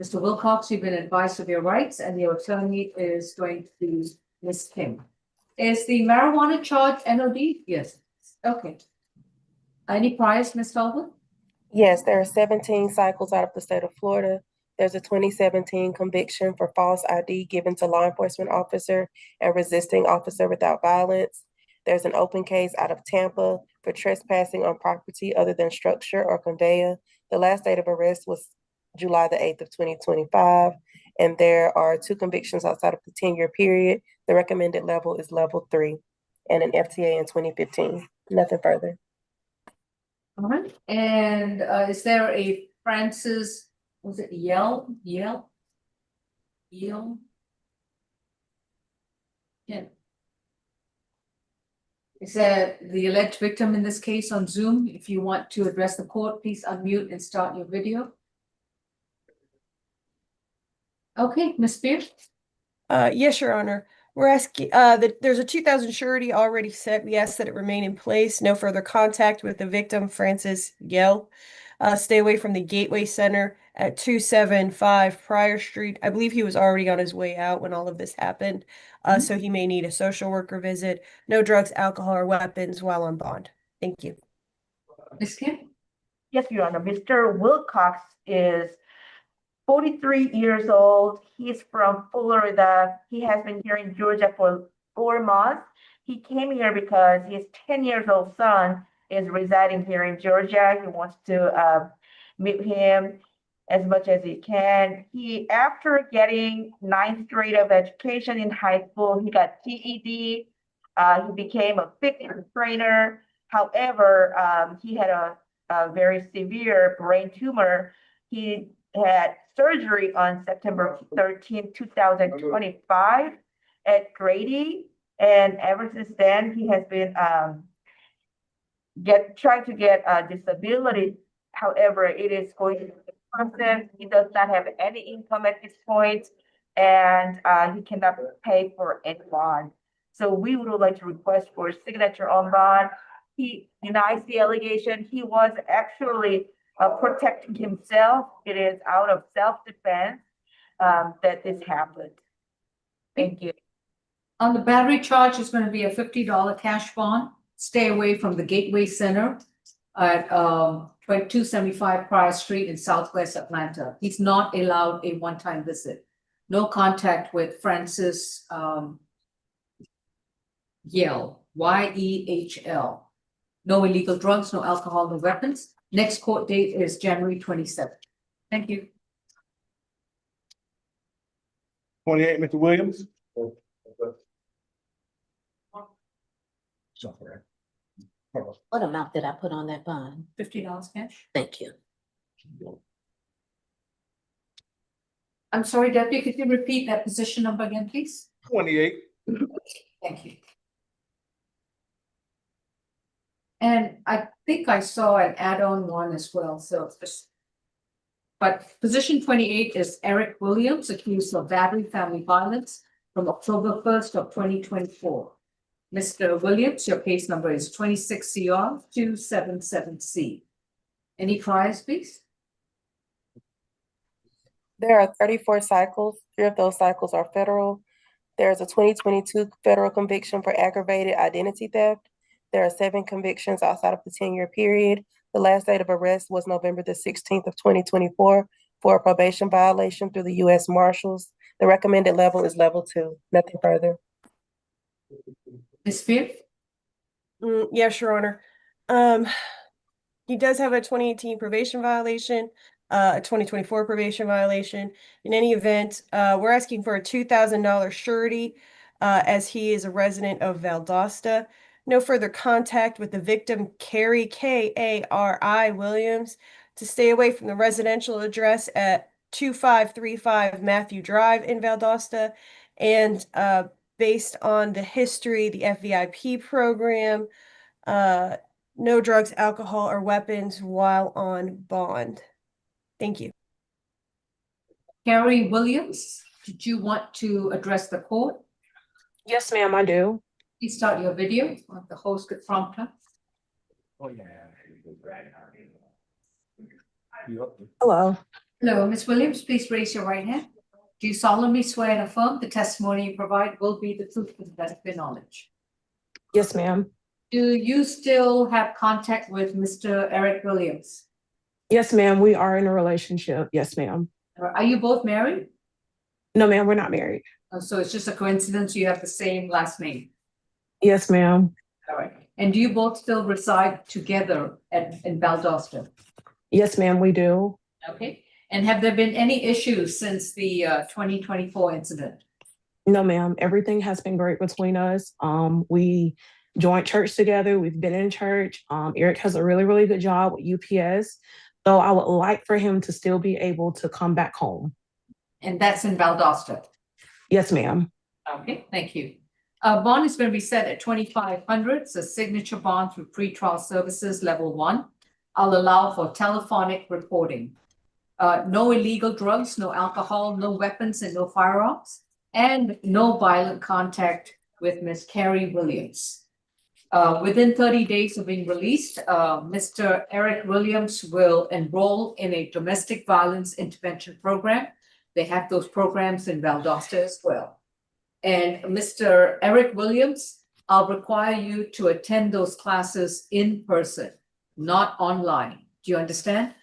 Mr. Wilcox, you've been advised of your rights and your attorney is going to be Ms. Kim. Is the marijuana charge NOD? Yes. Okay. Any priors, Ms. Talbot? Yes, there are 17 cycles out of the state of Florida. There's a 2017 conviction for false ID given to law enforcement officer and resisting officer without violence. There's an open case out of Tampa for trespassing on property other than structure or conveyor. The last date of arrest was July the 8th of 2025. And there are 2 convictions outside of the 10-year period. The recommended level is level 3 and an FTA in 2015. Nothing further. All right. And is there a Francis, was it Yell? Yeah. Is that the alleged victim in this case on Zoom? If you want to address the court, please unmute and start your video. Okay, Ms. Spears? Yes, Your Honor. We're asking that there's a 2,000 surety already set. We ask that it remain in place. No further contact with the victim, Francis Yell. Stay away from the Gateway Center at 275 Prior Street. I believe he was already on his way out when all of this happened. So he may need a social worker visit. No drugs, alcohol, or weapons while on bond. Thank you. Ms. Kim? Yes, Your Honor. Mr. Wilcox is 43 years old. He's from Florida. He has been here in Georgia for 4 months. He came here because his 10-year-old son is residing here in Georgia. He wants to meet him as much as he can. After getting 9th grade of education in high school, he got GED. He became a fitness trainer. However, he had a very severe brain tumor. He had surgery on September 13, 2025 at Grady. And ever since then, he has been trying to get a disability. However, it is going to be a process. He does not have any income at this point, and he cannot pay for any bond. So we would like to request for a signature on bond. He denies the allegation. He was actually protecting himself. It is out of self-defense that this happened. Thank you. On the battery charge, it's going to be a $50 cash bond. Stay away from the Gateway Center at 275 Prior Street in Southwest Atlanta. He's not allowed a one-time visit. No contact with Francis Yell, Y-E-H-L. No illegal drugs, no alcohol, no weapons. Next court date is January 27th. Thank you. 28, Mr. Williams. What amount did I put on that bond? $50 cash. Thank you. I'm sorry, Deputy, could you repeat that position number again, please? 28. Thank you. And I think I saw an add-on one as well, so it's just. But position 28 is Eric Williams, accused of battery family violence from October 1st of 2024. Mr. Williams, your case number is 26 CR 277C. Any priors, please? There are 34 cycles. 3 of those cycles are federal. There's a 2022 federal conviction for aggravated identity theft. There are 7 convictions outside of the 10-year period. The last date of arrest was November the 16th of 2024 for a probation violation through the U.S. Marshals. The recommended level is level 2. Nothing further. Ms. Spear? Yes, Your Honor. He does have a 2018 probation violation, a 2024 probation violation. In any event, we're asking for a $2,000 surety as he is a resident of Valdosta. No further contact with the victim, Carrie, K-A-R-I Williams, to stay away from the residential address at 2535 Matthew Drive in Valdosta. And based on the history, the FVIP program, no drugs, alcohol, or weapons while on bond. Thank you. Carrie Williams, did you want to address the court? Yes, ma'am, I do. Please start your video. The host could prompt her. Oh, yeah. Hello. Hello, Ms. Williams, please raise your right hand. Do you solemnly swear and affirm the testimony you provide will be the truth to the best of your knowledge? Yes, ma'am. Do you still have contact with Mr. Eric Williams? Yes, ma'am. We are in a relationship. Yes, ma'am. Are you both married? No, ma'am, we're not married. Oh, so it's just a coincidence you have the same last name? Yes, ma'am. All right. And do you both still reside together in Valdosta? Yes, ma'am, we do. Okay. And have there been any issues since the 2024 incident? No, ma'am. Everything has been great between us. We joined church together. We've been in church. Eric has a really, really good job with UPS. So I would like for him to still be able to come back home. And that's in Valdosta? Yes, ma'am. Okay, thank you. Bond is going to be set at 2,500. It's a signature bond through pretrial services level 1. I'll allow for telephonic reporting. No illegal drugs, no alcohol, no weapons, and no firearms, and no violent contact with Ms. Carrie Williams. Within 30 days of being released, Mr. Eric Williams will enroll in a domestic violence intervention program. They have those programs in Valdosta as well. And Mr. Eric Williams, I'll require you to attend those classes in person, not online. Do you understand?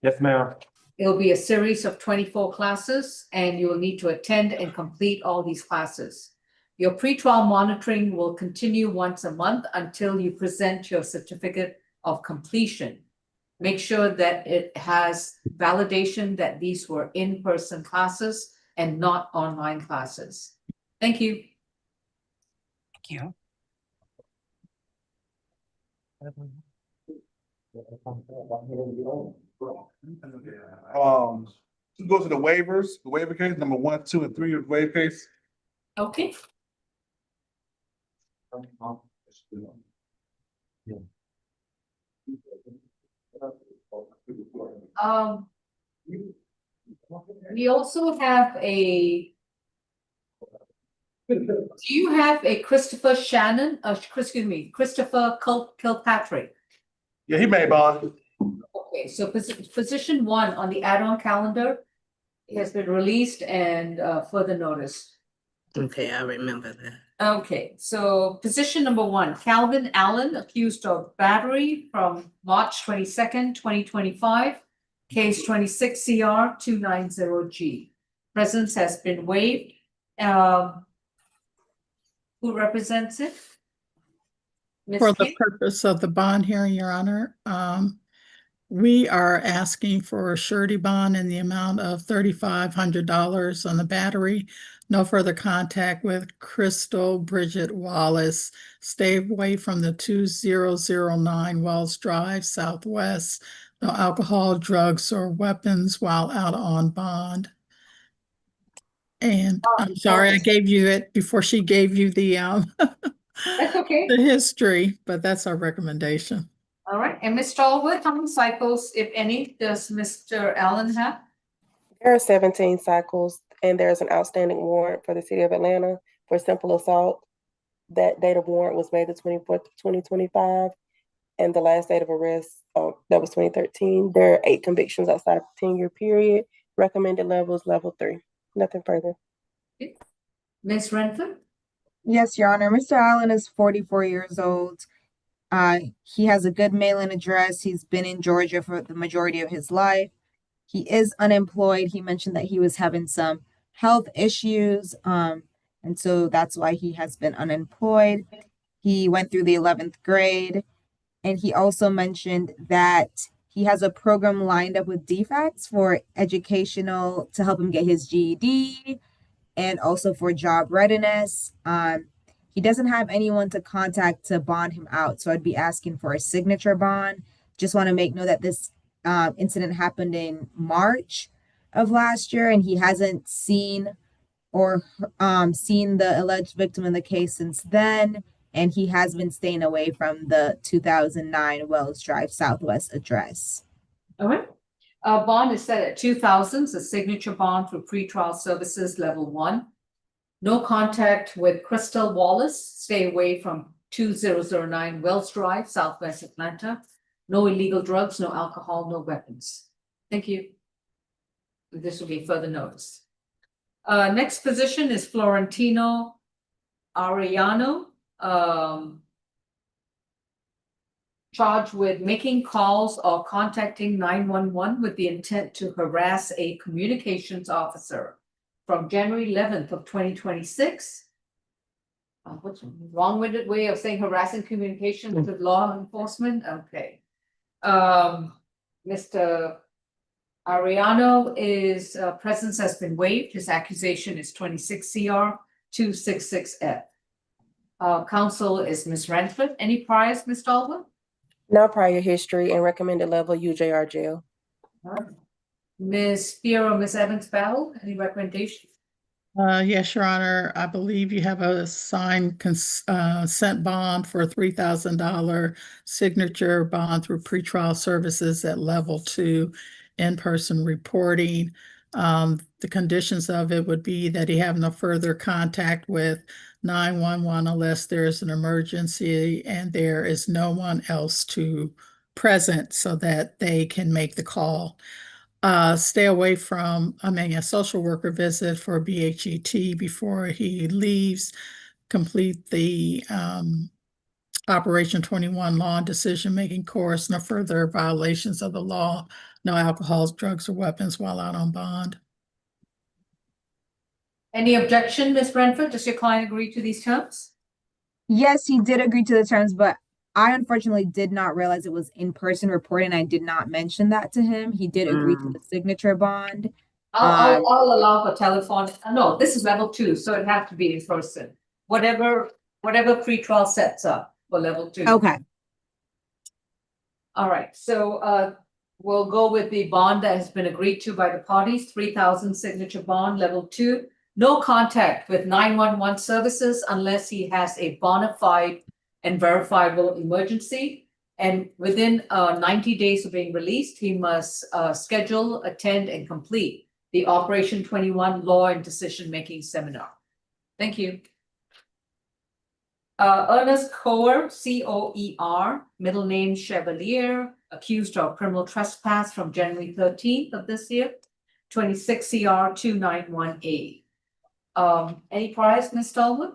Yes, ma'am. It'll be a series of 24 classes, and you will need to attend and complete all these classes. Your pretrial monitoring will continue once a month until you present your certificate of completion. Make sure that it has validation that these were in-person classes and not online classes. Thank you. Thank you. Let's go to the waivers, the waiver case, number 1, 2, and 3 of the waiver case. Okay. We also have a. Do you have a Christopher Shannon? Christopher Kilpatrick. Yeah, he made bond. Okay, so position 1 on the add-on calendar has been released and further noticed. Okay, I remember that. Okay, so position number 1, Calvin Allen, accused of battery from March 22nd, 2025, case 26 CR 290G. Presence has been waived. Who represents it? Ms. For the King? purpose of the bond hearing, Your Honor, we are asking for a surety bond in the amount of $3,500 on the battery. No further contact with Crystal Bridget Wallace. Stay away from the 2009 Wells Drive Southwest. No alcohol, drugs, or weapons while out on bond. And I'm sorry I gave you it before she gave you the That's okay. the history, but that's our recommendation. All right, and Ms. Stallworth, how many cycles, if any, does Mr. Allen have? There are 17 cycles, and there's an outstanding warrant for the city of Atlanta for simple assault. That date of warrant was May the 24th, 2025, and the last date of arrest, that was 2013. There are 8 convictions outside of the 10-year period. Recommended level is level 3. Nothing further. Ms. Renford? Yes, Your Honor. Mr. Allen is 44 years old. He has a good mailing address. He's been in Georgia for the majority of his life. He is unemployed. He mentioned that he was having some health issues, and so that's why he has been unemployed. He went through the 11th grade, and he also mentioned that he has a program lined up with DFACS for educational to help him get his GED and also for job readiness. He doesn't have anyone to contact to bond him out, so I'd be asking for a signature bond. Just want to make note that this incident happened in March of last year, and he hasn't seen or seen the alleged victim in the case since then. and he has been staying away from the 2009 Wells Drive Southwest address. All right. Bond is set at 2,000, a signature bond for pretrial services level 1. No contact with Crystal Wallace. Stay away from 2009 Wells Drive, Southwest Atlanta. No illegal drugs, no alcohol, no weapons. Thank you. This will be further noticed. Next position is Florentino Arellano, charged with making calls or contacting 911 with the intent to harass a communications officer from January 11th of 2026. What's a long-winded way of saying harassing communications with law enforcement? Okay. Mr. Ariano is presence has been waived. His accusation is 26 CR 266F. Counsel is Ms. Renford. Any priors, Ms. Dalwood? No prior history and recommended level UJR jail. All right. Ms. Spiro, Ms. Evans Battle, any recommendations? Yes, Your Honor. I believe you have a signed consent bond for a $3,000 signature bond through pretrial services at level 2 in-person reporting. The conditions of it would be that he have no further contact with 911 unless there's an emergency and there is no one else present so that they can make the call. Stay away from, a social worker visit for BHET before he leaves. Complete the Operation 21 law and decision-making course. No further violations of the law. No alcohol, drugs, or weapons while out on bond. Any objection, Ms. Renford? Does your client agree to these terms? Yes, he did agree to the terms, but I unfortunately did not realize it was in-person reporting. I did not mention that to him. He did agree to the signature bond. I'll allow for telephone. No, this is level 2, so it has to be in person. Whatever pretrial sets up for level 2. Okay. All right, so we'll go with the bond that has been agreed to by the parties, 3,000 signature bond, level 2. No contact with 911 services unless he has a bona fide and verifiable emergency. And within 90 days of being released, he must schedule, attend, and complete the Operation 21 Law and Decision-Making Seminar. Thank you. Ernest Coer, C-O-E-R, middle name Chevalier, accused of criminal trespass from January 13th of this year, 26 CR 291A. Any priors, Ms. Stallwood?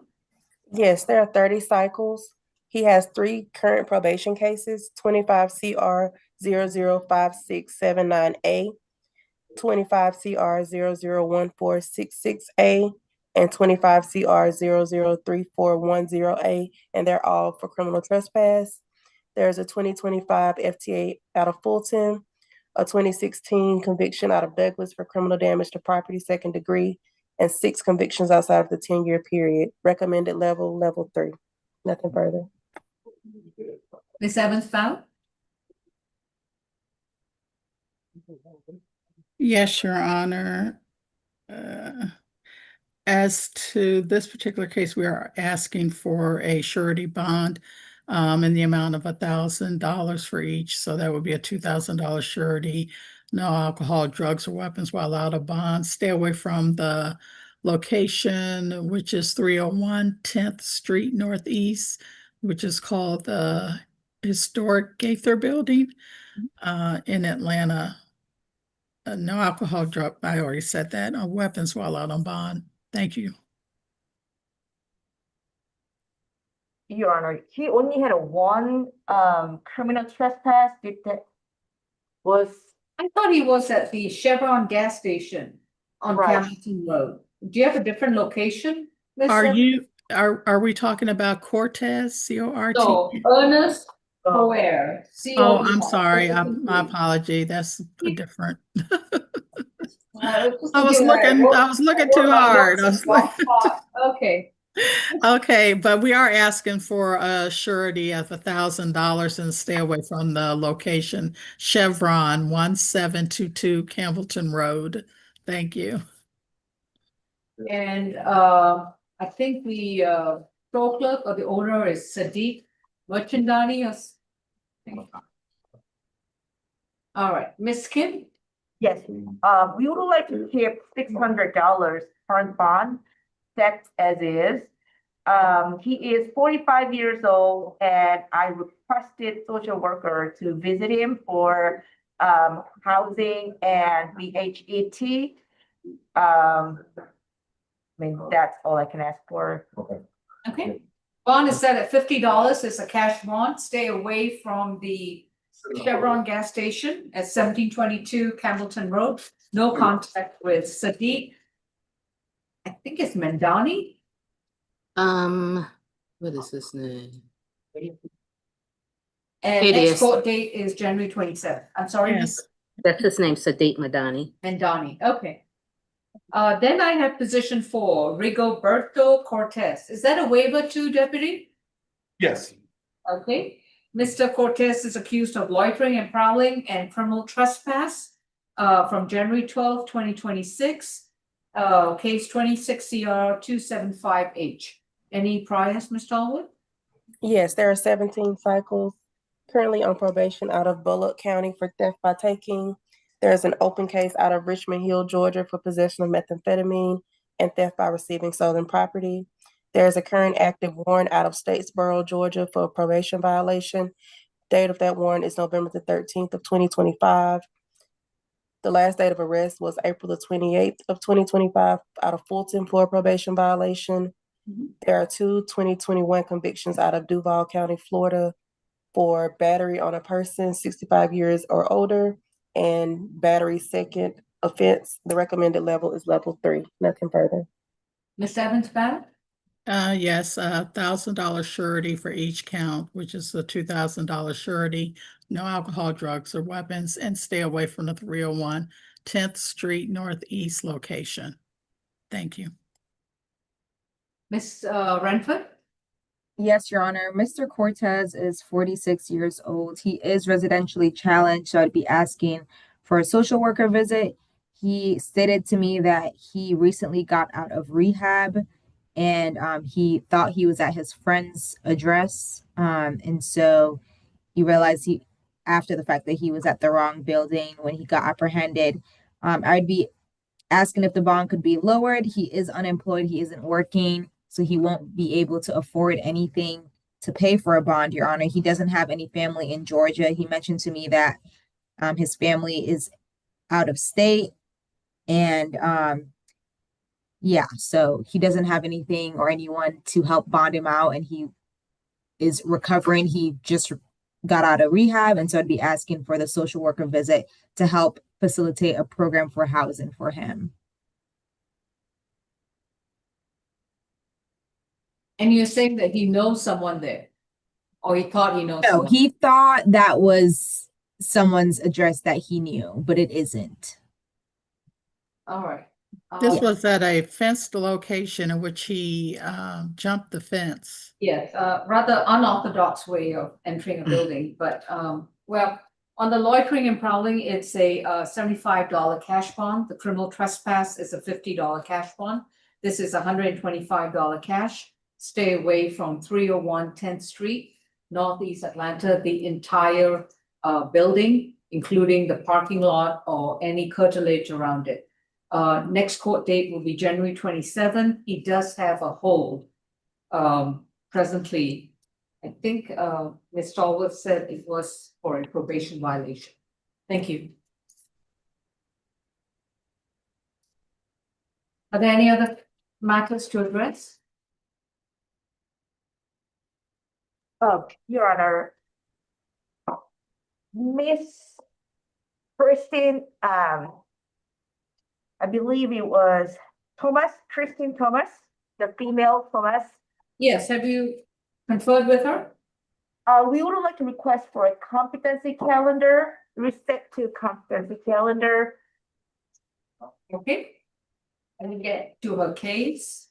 Yes, there are 30 cycles. He has 3 current probation cases, 25 CR 005679A, 25 CR 001466A, and 25 CR 003410A, and they're all for criminal trespass. There's a 2025 FTA out of Fulton, a 2016 conviction out of Douglas for criminal damage to property, 2nd degree, and 6 convictions outside of the 10-year period. Recommended level 3. Nothing further. Ms. Evans found? Yes, Your Honor. As to this particular case, we are asking for a surety bond in the amount of $1,000 for each. So that would be a $2,000 surety. No alcohol, drugs, or weapons while out of bond. Stay away from the location, which is 301 10th Street Northeast, which is called the Historic Gaither Building in Atlanta. No alcohol, drug, I already said that. Weapons while out on bond. Thank you. Your Honor, he only had one criminal trespass. I thought he was at the Chevron gas station on Camden Road. Do you have a different location? Are we talking about Cortez, C-O-R-T? No, Ernest Coer, C-O-E-R. Oh, I'm sorry. My apology. That's a different. I was looking too hard. Okay. Okay, but we are asking for a surety of $1,000 and stay away from the location, Chevron 1722 Campbellton Road. Thank you. And I think the store clerk or the owner is Sadiq Merchandani. All right, Ms. Kim? Yes, we would like to keep $600 current bond set as is. He is 45 years old and I requested social worker to visit him for housing and VHET. I mean, that's all I can ask for. Okay. Bond is set at $50. It's a cash bond. Stay away from the Chevron gas station at 1722 Campbellton Road. No contact with Sadiq. I think it's Mandani. What is his name? And It next is. court date is January 27th. I'm sorry, Yes. Ms. That's his name, Sadiq Madani. Mandani. Okay. Then I have position 4, Rigoberto Cortez. Is that a waiver too, Deputy? Yes. Okay. Mr. Cortez is accused of loitering and prowling and criminal trespass from January 12th, 2026. Case 26 CR 275H. Any priors, Ms. Stallwood? Yes, there are 17 cycles currently on probation out of Bullock County for theft by taking. There is an open case out of Richmond Hill, Georgia for possession of methamphetamine and theft by receiving stolen property. There is a current active warrant out of Statesboro, Georgia for a probation violation. Date of that warrant is November the 13th of 2025. The last date of arrest was April the 28th of 2025 out of Fulton for a probation violation. There are 2 2021 convictions out of Duval County, Florida for battery on a person 65 years or older and battery second offense. The recommended level is level 3. Nothing further. Ms. Evans-Bennett? Yes, $1,000 surety for each count, which is the $2,000 surety. No alcohol, drugs, or weapons, and stay away from the 301 10th Street Northeast location. Thank you. Ms. Renford? Yes, Your Honor. Mr. Cortez is 46 years old. He is residentially challenged, so I'd be asking for a social worker visit. He stated to me that he recently got out of rehab and he thought he was at his friend's address. And so he realized after the fact that he was at the wrong building when he got apprehended. I'd be asking if the bond could be lowered. He is unemployed. He isn't working, so he won't be able to afford anything to pay for a bond, Your Honor. He doesn't have any family in Georgia. He mentioned to me that his family is out of state and yeah, so he doesn't have anything or anyone to help bond him out, and he is recovering. He just got out of rehab, and so I'd be asking for the social worker visit to help facilitate a program for housing for him. And you're saying that he knows someone there? Or he thought he knows No, someone? he thought that was someone's address that he knew, but it isn't. All right. This was at a fenced location in which he jumped the fence. Yes, rather unorthodox way of entering a building, but well, on the loitering and prowling, it's a $75 cash bond. The criminal trespass is a $50 cash bond. This is $125 cash. Stay away from 301 10th Street, Northeast Atlanta, the entire building, including the parking lot or any curtilage around it. Next court date will be January 27th. He does have a hold. Presently, I think Ms. Stallworth said it was for a probation violation. Thank you. Are there any other matters to address? Your Honor, Miss Christine, I believe it was Christine Thomas, the female Thomas. Yes, have you conferred with her? We would like to request for a competency calendar, respect to competency calendar. Okay. Let me get to her case.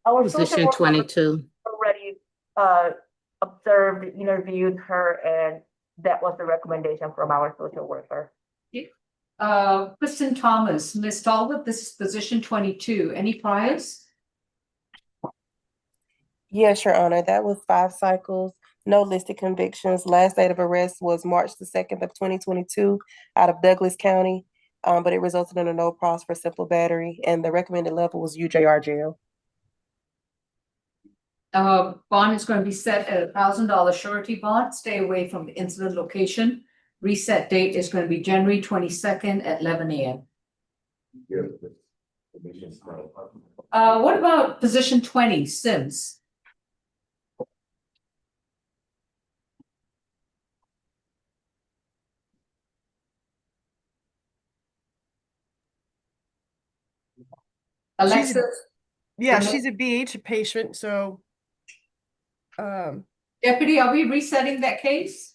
Our Position social worker 22. already observed, interviewed her, and that was the recommendation from our social worker. Kristen Thomas, Ms. Stallworth, this is position 22. Any priors? Yes, Your Honor, that was 5 cycles, no listed convictions. Last date of arrest was March the 2nd of 2022 out of Douglas County. But it resulted in a no pros for simple battery, and the recommended level was UJR jail. Bond is going to be set at $1,000 surety bond. Stay away from the incident location. Reset date is going to be January 22nd at 11 a.m. What about position 20, Sims? Alexis? Yeah, she's a BH patient, so. Deputy, are we resetting that case?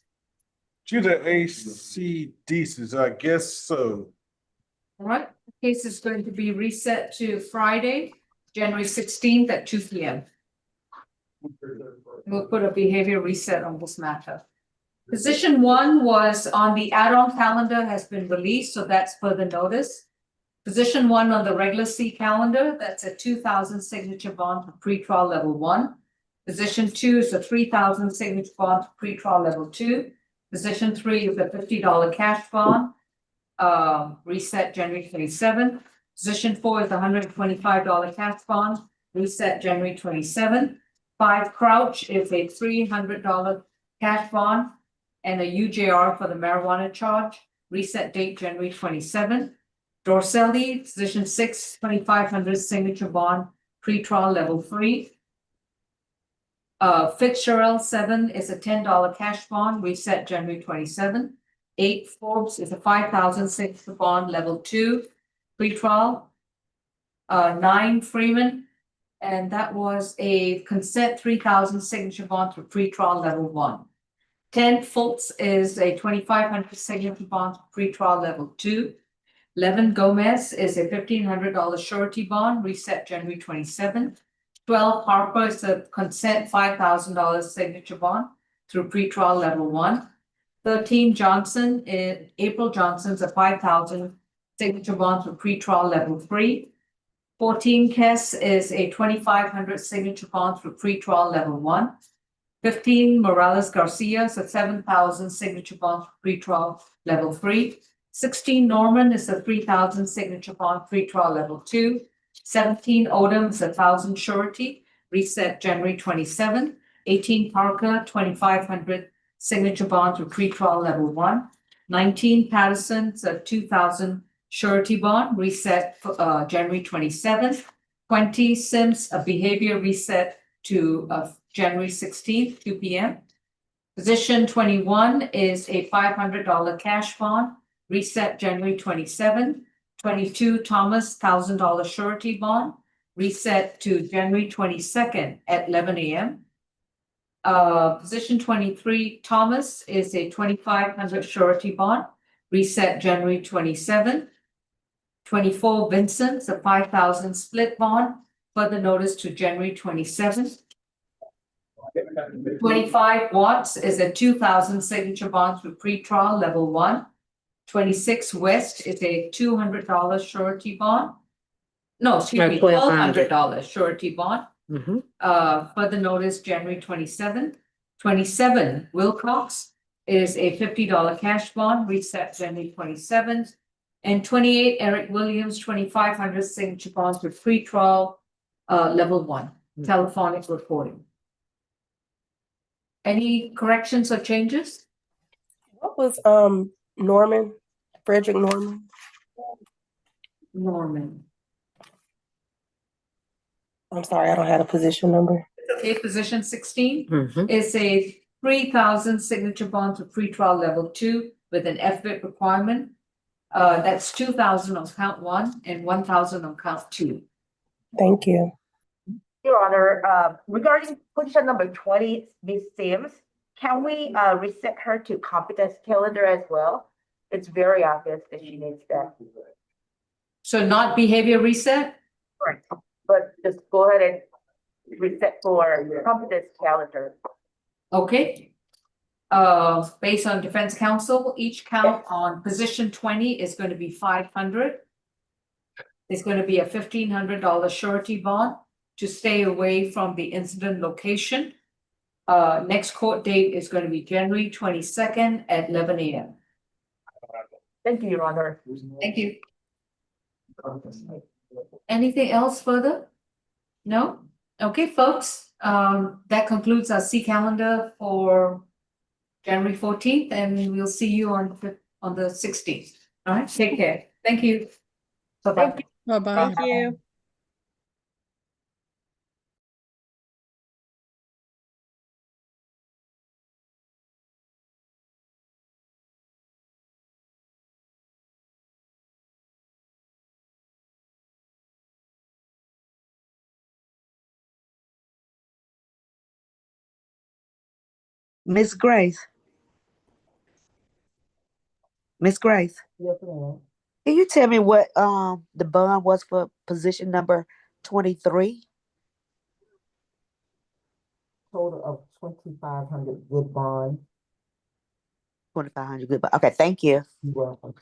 Due to ACDs, I guess so. All right, the case is going to be reset to Friday, January 16th at 2 p.m. We'll put a behavior reset on this matter. Position 1 was on the add-on calendar has been released, so that's further notice. Position 1 on the regular C calendar, that's a 2,000 signature bond for pretrial level 1. Position 2 is a 3,000 signature bond for pretrial level 2. Position 3 is a $50 cash bond, reset January 27th. Position 4 is a $125 cash bond, reset January 27th. 5 Crouch is a $300 cash bond and a UJR for the marijuana charge, reset date January 27th. Dorselli, position 6, 2,500 signature bond, pretrial level 3. Fitzgerald 7 is a $10 cash bond, reset January 27th. 8 Forbes is a 5,000 signature bond, level 2, pretrial. 9 Freeman, and that was a consent 3,000 signature bond for pretrial level 1. 10 Fultz is a 2,500 signature bond for pretrial level 2. 11 Gomez is a $1,500 surety bond, reset January 27th. 12 Harper is a consent $5,000 signature bond through pretrial level 1. 13 Johnson, April Johnson's a 5,000 signature bond for pretrial level 3. 14 Kess is a 2,500 signature bond for pretrial level 1. 15 Morales Garcia is a 7,000 signature bond for pretrial level 3. 16 Norman is a 3,000 signature bond pretrial level 2. 17 Odom is a 1,000 surety, reset January 27th. 18 Parker, 2,500 signature bond for pretrial level 1. 19 Patterson is a 2,000 surety bond, reset for January 27th. 20 Sims, a behavior reset to January 16th, 2 p.m. Position 21 is a $500 cash bond, reset January 27th. 22 Thomas, $1,000 surety bond, reset to January 22nd at 11 a.m. Position 23 Thomas is a 2,500 surety bond, reset January 27th. 24 Vincent's a 5,000 split bond, further notice to January 27th. 25 Watts is a 2,000 signature bond for pretrial level 1. 26 West is a $200 surety bond. No, excuse me, $1,200 surety bond. Further notice January 27th. 27 Wilcox is a $50 cash bond, reset January 27th. And 28 Eric Williams, 2,500 signature bonds for pretrial level 1, telephonic reporting. Any corrections or changes? What was Norman? Frederick Norman? Norman. I'm sorry, I don't have a position number. Okay, position 16 is a 3,000 signature bond for pretrial level 2 with an FBIT requirement. That's 2,000 on count 1 and 1,000 on count 2. Thank you. Your Honor, regarding position number 20, Ms. Sims, can we reset her to competence calendar as well? It's very obvious that she needs that. So not behavior reset? Right. But just go ahead and reset for competence calendar. Okay. Based on defense counsel, each count on position 20 is going to be 500. It's going to be a $1,500 surety bond. to stay away from the incident location. Next court date is going to be January 22nd at 11 a.m. Thank you, Your Honor. Thank you. Anything else further? No? Okay, folks, that concludes our C calendar for January 14th, and we'll see you on the 16th. All right, take care. Thank you. Bye-bye. Bye-bye. Thank you. Miss Grace. Miss Grace, Yes, ma'am. can you tell me what the bond was for position number 23? Total of 2,500 good bond. 2,500. Good. Okay, thank you. You're welcome.